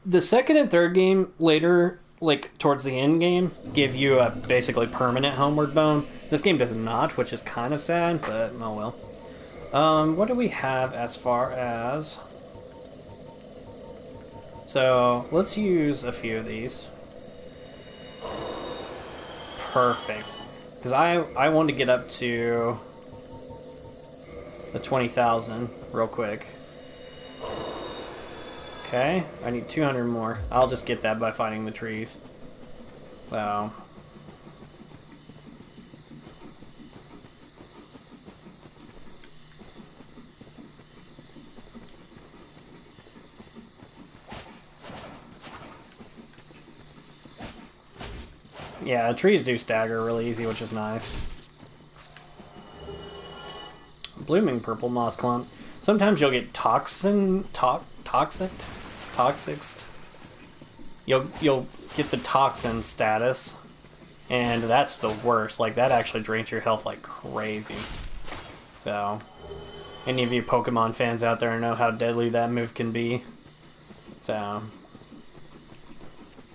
The second and third game later, like towards the end game, give you a basically permanent Homeward Bone. This game does not, which is kind of sad, but oh well. What do we have as far as... So, let's use a few of these. Perfect. Because I want to get up to the 20,000 real quick. Okay, I need 200 more. I'll just get that by fighting the trees. So... Yeah, the trees do stagger really easy, which is nice. Blooming purple moss clump. Sometimes you'll get toxic. You'll get the toxin status, and that's the worst. Like, that actually drains your health like crazy. So, any of you Pokemon fans out there know how deadly that move can be. So,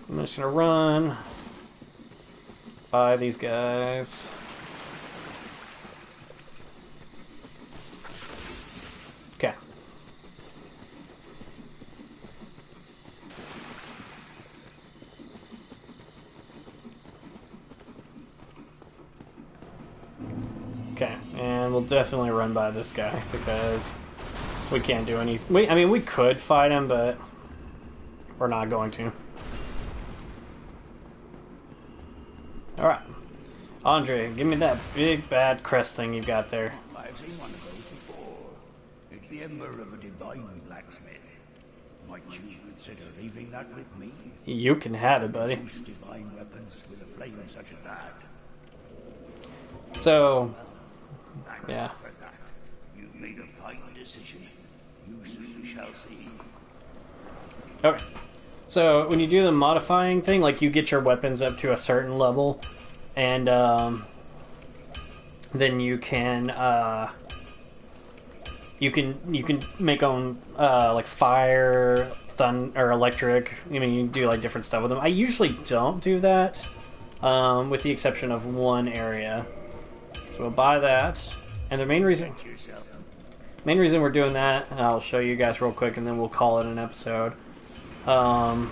I'm just gonna run by these guys. Okay. Okay, and we'll definitely run by this guy because we can't do any... I mean, we could fight him, but we're not going to. Alright. Andre, give me that big bad crest thing you got there. I've seen one of those before. It's the ember of a divine blacksmith. Might you consider leaving that with me? You can have it, buddy. Use divine weapons with a flame such as that. So, Thanks yeah. for that. You've made a fine decision. You soon shall see. Okay. So, when you do the modifying thing, like, you get your weapons up to a certain level, and, then you can make on, like, fire, thunder, or electric. I mean, you can do, like, different stuff with them. I usually don't do that, with the exception of one area. So we'll buy that. And the main reason we're doing that, and I'll show you guys real quick, and then we'll call it an episode. Nope.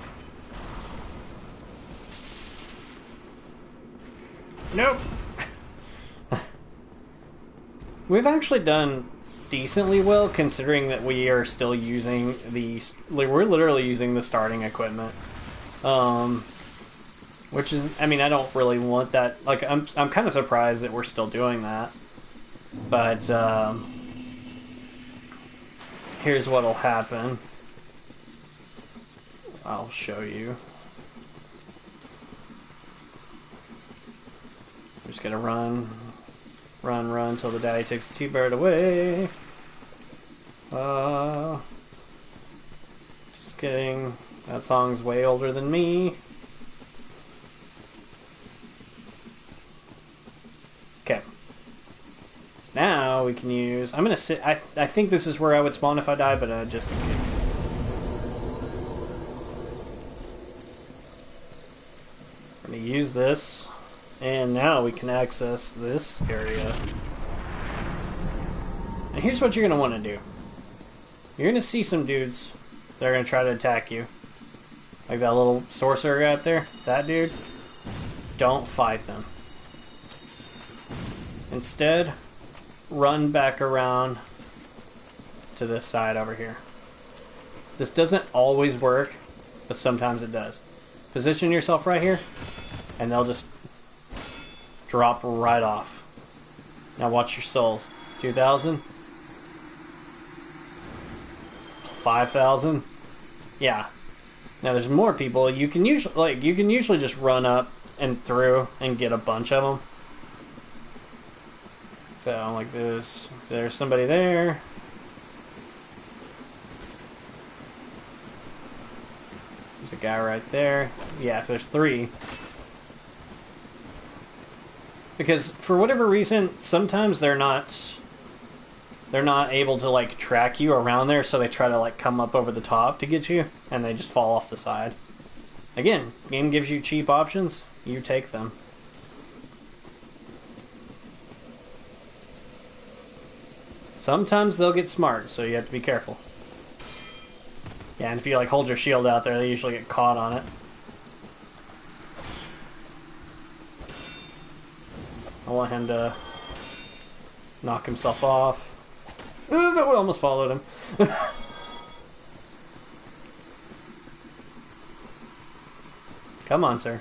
We've actually done decently well, considering that we are still using we're literally using the starting equipment. Which is, I mean, I don't really want that. Like, I'm kind of surprised that we're still doing that. But, here's what'll happen. I'll show you. I'm just gonna run until the daddy takes the T-bird away. Just kidding. That song's way older than me. Okay. So now we can use... I'm gonna sit... I think this is where I would spawn if I die, but just in case. I'm gonna use this. And now we can access this area. And here's what you're going to want to do. You're going to see some dudes that are going to try to attack you. Like that little sorcerer out there. That dude. Don't fight them. Instead, run back around to this side over here. This doesn't always work, but sometimes it does. Position yourself right here, and they'll just drop right off. Now watch your souls. 2,000? 5,000? Yeah. Now there's more people. You can usually just run up and through and get a bunch of them. So like this. There's somebody there. There's a guy right there. Yeah, so there's 3. Because for whatever reason, sometimes they're not able to like track you around there, so they try to like come up over the top to get you, and they just fall off the side. Again, game gives you cheap options, you take them. Sometimes they'll get smart, so you have to be careful. Yeah, and if you like hold your shield out there, they usually get caught on it. I want him to knock himself off. That we almost followed him. Come on, sir.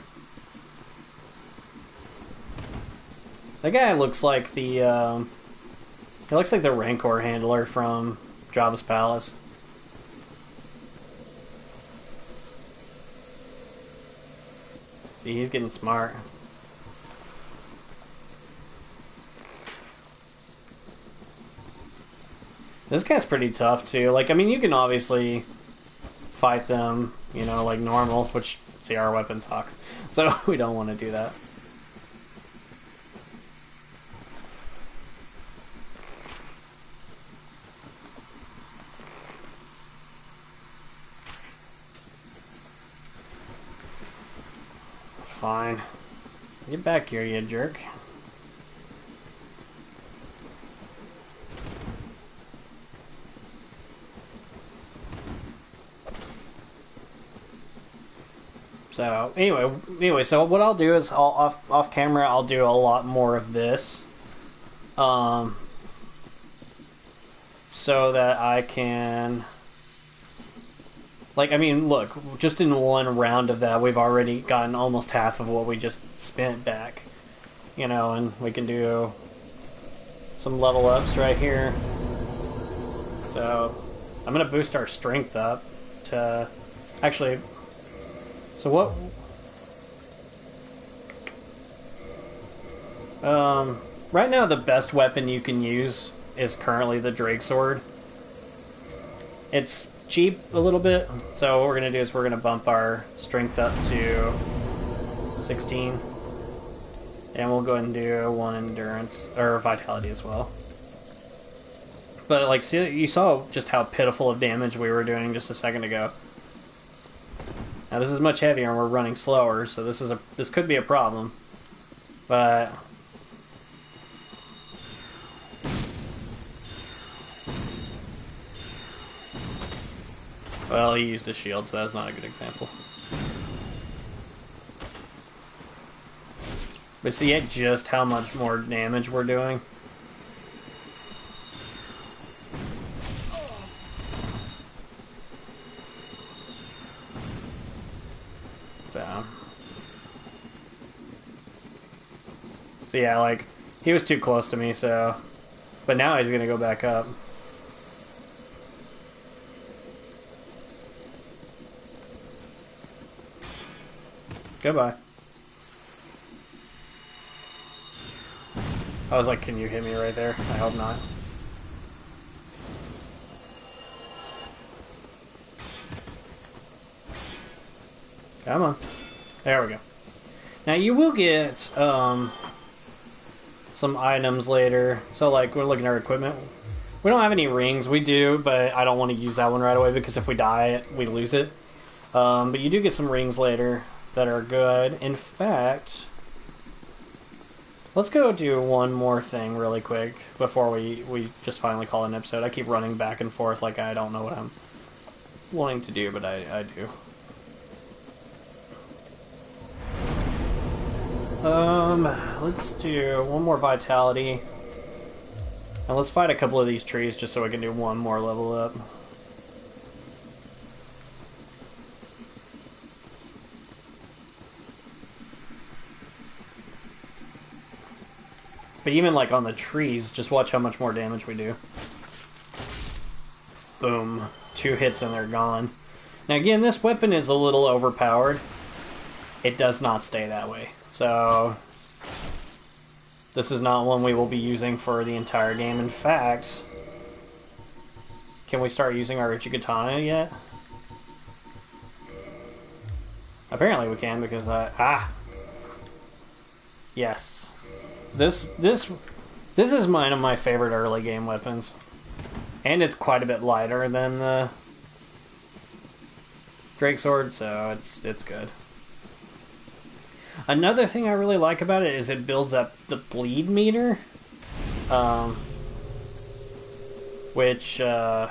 That guy looks like the he looks like the Rancor handler from Jabba's palace. See, he's getting smart. This guy's pretty tough too. Like, I mean, you can obviously fight them, you know, like normal, which, see, our weapon sucks. So we don't want to do that. Fine. Get back here, you jerk. So anyway, so what I'll do is off camera I'll do a lot more of this, so that I can, like, I mean, look, just in one round of that we've already gotten almost half of what we just spent back, you know, and we can do some level ups right here. So I'm gonna boost our strength up to actually. So what? Right now the best weapon you can use is currently the Drake Sword. It's cheap a little bit, so what we're gonna do is we're gonna bump our strength up to 16, and we'll go ahead and do 1 endurance or vitality as well. But like, see, you saw just how pitiful of damage we were doing just a second ago. Now this is much heavier and we're running slower, so this could be a problem. But well, he used his shield, so that's not a good example. But see just how much more damage we're doing. So yeah, like, he was too close to me, so... But now he's gonna go back up. Goodbye. I was like, can you hit me right there? I hope not. Come on. There we go. Now you will get some items later. So like we're looking at our equipment. We don't have any rings. We do, but I don't want to use that one right away because if we die, we lose it. But you do get some rings later that are good. In fact, let's go do one more thing really quick before we just finally call it an episode. I keep running back and forth like I don't know what I'm wanting to do, but I do. Let's do one more vitality. And let's fight a couple of these trees just so we can do one more level up. But even like on the trees, just watch how much more damage we do. Boom. 2 hits and they're gone. Now again, this weapon is a little overpowered. It does not stay that way. So this is not one we will be using for the entire game. In fact, can we start using our Ichikatana yet? Apparently we can because yes. This is one of my favorite early game weapons. And it's quite a bit lighter than the Drake Sword, so it's good. Another thing I really like about it is it builds up the bleed meter. Which yeah,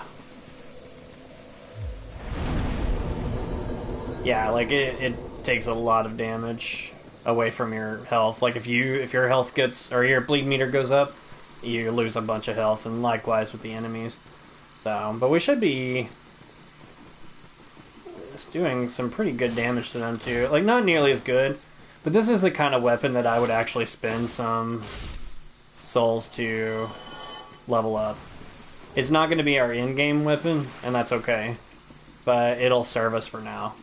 like it takes a lot of damage away from your health. Like if your health gets, or your bleed meter goes up, you lose a bunch of health, and likewise with the enemies. So, but we should be just doing some pretty good damage to them too. Like not nearly as good, but this is the kind of weapon that I would actually spend some souls to level up. It's not going to be our in-game weapon, and that's okay, but it'll serve us for now.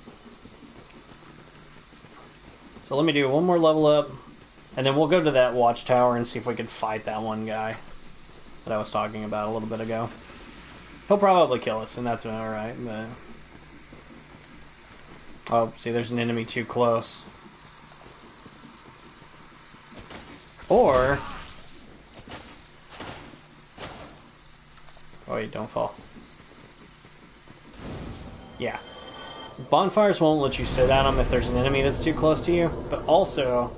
So let me do one more level up, and then we'll go to that watchtower and see if we can fight that one guy that I was talking about a little bit ago. He'll probably kill us, and that's alright, but... Oh, see, there's an enemy too close. Or... Oh, wait, don't fall. Yeah. Bonfires won't let you sit at them if there's an enemy that's too close to you, but also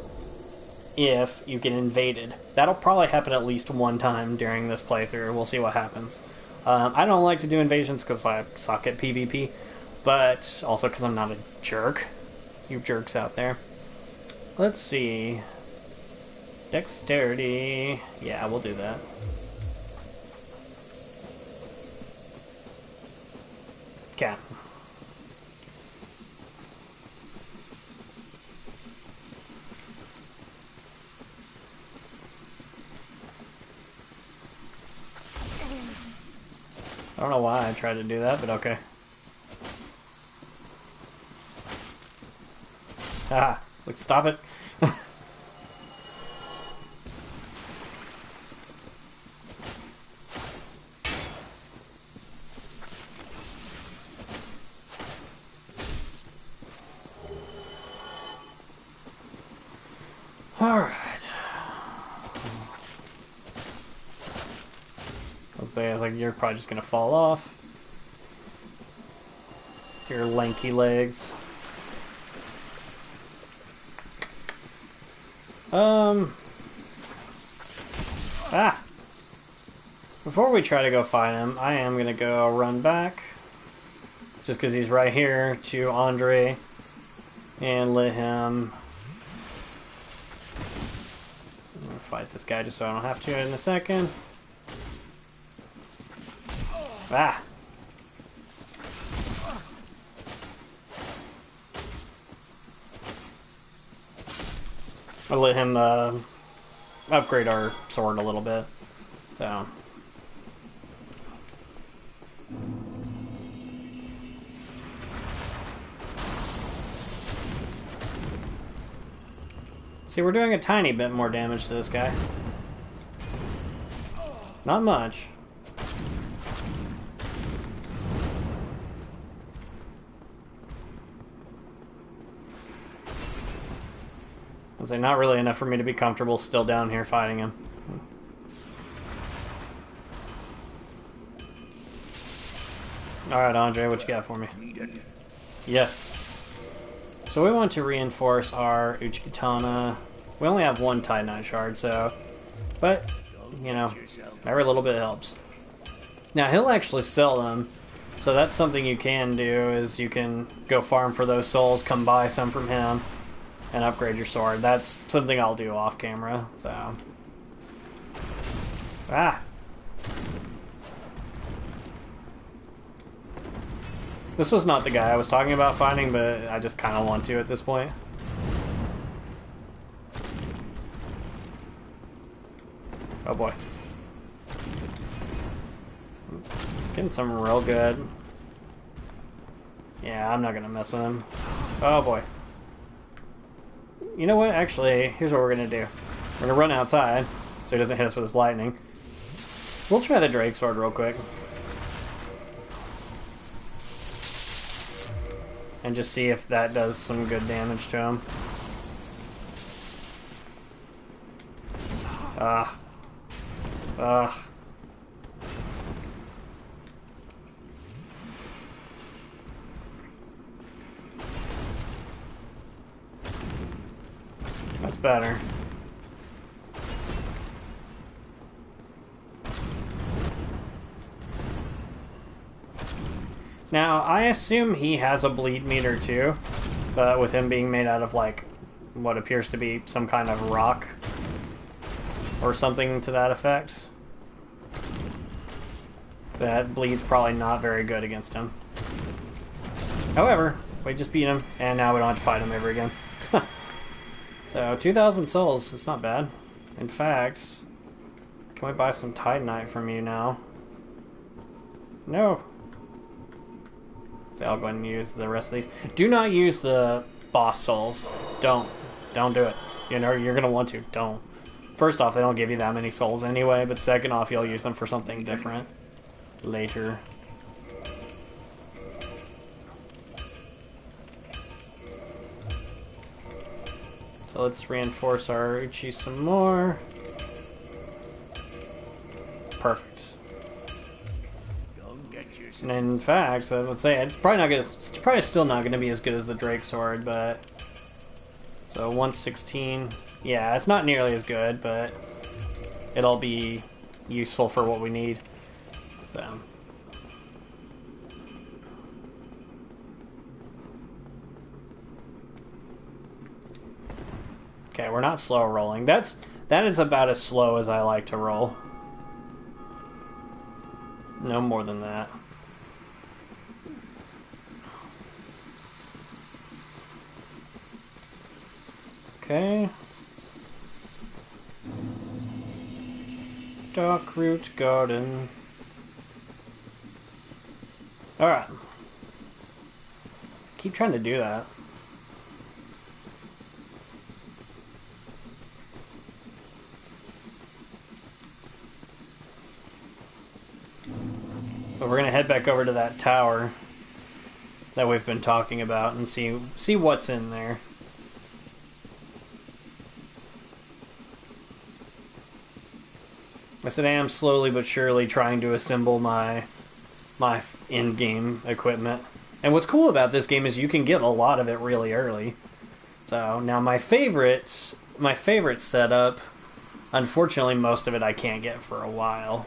if you get invaded. That'll probably happen at least one time during this playthrough. We'll see what happens. I don't like to do invasions because I suck at PvP, but also because I'm not a jerk. You jerks out there. Let's see. Dexterity. Yeah, we'll do that. Cat. I don't know why I tried to do that, but okay. Ah, it's like, stop it. Alright. Let's say I was like, you're probably just gonna fall off. Your lanky legs. Before we try to go fight him, I am gonna go run back. Just because he's right here to Andre. And let him... I'm gonna fight this guy just so I don't have to in a second. Ah! I'll let him upgrade our sword a little bit. So... See, we're doing a tiny bit more damage to this guy. Not much. I'd say not really enough for me to be comfortable still down here fighting him. Alright, Andre, what you got for me? Yes. So we want to reinforce our Uchikatana. We only have one Titanite shard, so... But, you know, every little bit helps. Now, he'll actually sell them. So that's something you can do, is you can go farm for those souls, come buy some from him, and upgrade your sword. That's something I'll do off camera, so... Ah! This was not the guy I was talking about fighting, but I just kind of want to at this point. Oh boy. Getting some real good. Yeah, I'm not gonna mess with him. Oh boy. You know what? Actually, here's what we're gonna do. We're gonna run outside so he doesn't hit us with his lightning. We'll try the Drake Sword real quick. And just see if that does some good damage to him. Ugh. That's better. Now, I assume he has a bleed meter too, but with him being made out of, like, what appears to be some kind of rock or something to that effect. That bleed's probably not very good against him. However, we just beat him, and now we don't have to fight him ever again. So, 2,000 souls, it's not bad. In fact, can we buy some Titanite from you now? No. So I'll go ahead and use the rest of these. Do not use the boss souls. Don't do it. You know, you're gonna want to. Don't. First off, they don't give you that many souls anyway, but second off, you'll use them for something different later. So let's reinforce our Uchi some more. Perfect. And in fact, so let's say it's probably still not gonna be as good as the Drake Sword, but so 116. Yeah, it's not nearly as good, but it'll be useful for what we need. So. Okay, we're not slow rolling. That is about as slow as I like to roll. No more than that. Okay. Darkroot Garden. Alright. Keep trying to do that. But we're gonna head back over to that tower that we've been talking about and see what's in there. I said I am slowly but surely trying to assemble my in-game equipment. And what's cool about this game is you can get a lot of it really early. So now my favorite setup, unfortunately most of it I can't get for a while.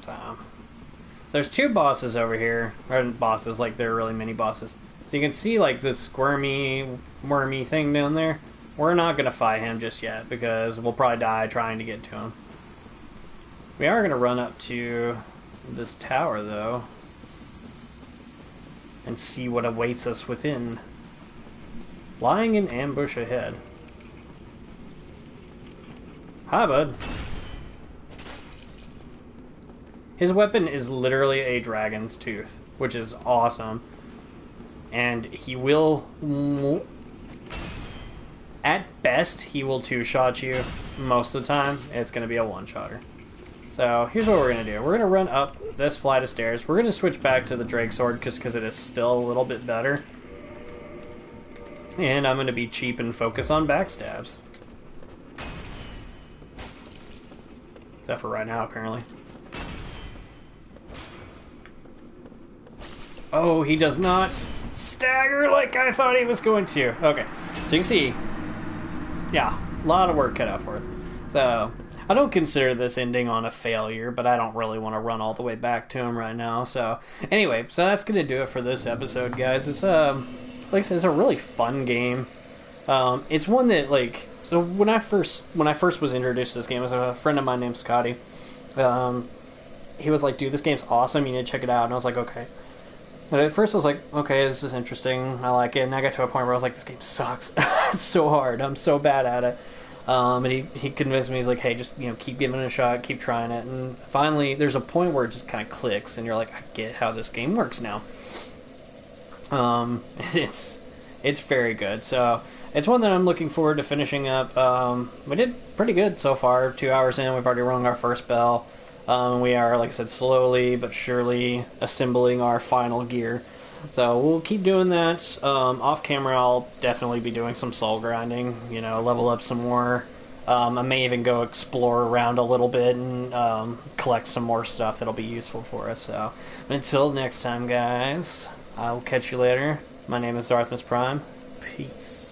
So there's two bosses over here, or bosses, like they're really mini bosses. So you can see like this squirmy, wormy thing down there. We're not going to fight him just yet, because we'll probably die trying to get to him. We are going to run up to this tower, though, and see what awaits us within. Lying in ambush ahead. Hi, bud. His weapon is literally a dragon's tooth, which is awesome. And he will At best, he will two-shot you. Most of the time, it's going to be a one-shotter. So here's what we're going to do. We're going to run up this flight of stairs. We're going to switch back to the Drake Sword just because it is still a little bit better. And I'm going to be cheap and focus on backstabs. Except for right now, apparently. Oh, he does not stagger like I thought he was going to. Okay, so you can see, yeah, a lot of work cut out for us. So, I don't consider this ending on a failure, but I don't really want to run all the way back to him right now. So, anyway, so that's going to do it for this episode, guys. It's, like I said, it's a really fun game. It's one that, like, so when I first was introduced to this game, it was a friend of mine named Scotty. He was like, dude, this game's awesome, you need to check it out. And I was like, okay. But at first I was like, okay, this is interesting, I like it. And I got to a point where I was like, this game sucks. It's so hard, I'm so bad at it. And he convinced me, he's like, hey, just, you know, keep giving it a shot, keep trying it. And finally, there's a point where it just kind of clicks, and you're like, I get how this game works now. It's very good. So it's one that I'm looking forward to finishing up. We did pretty good so far. 2 hours in, we've already rung our first bell. We are, like I said, slowly but surely assembling our final gear. So we'll keep doing that. Off camera, I'll definitely be doing some soul grinding, you know, level up some more. I may even go explore around a little bit and collect some more stuff that'll be useful for us. So until next time, guys, I'll catch you later. My name is Darthmus Prime. Peace.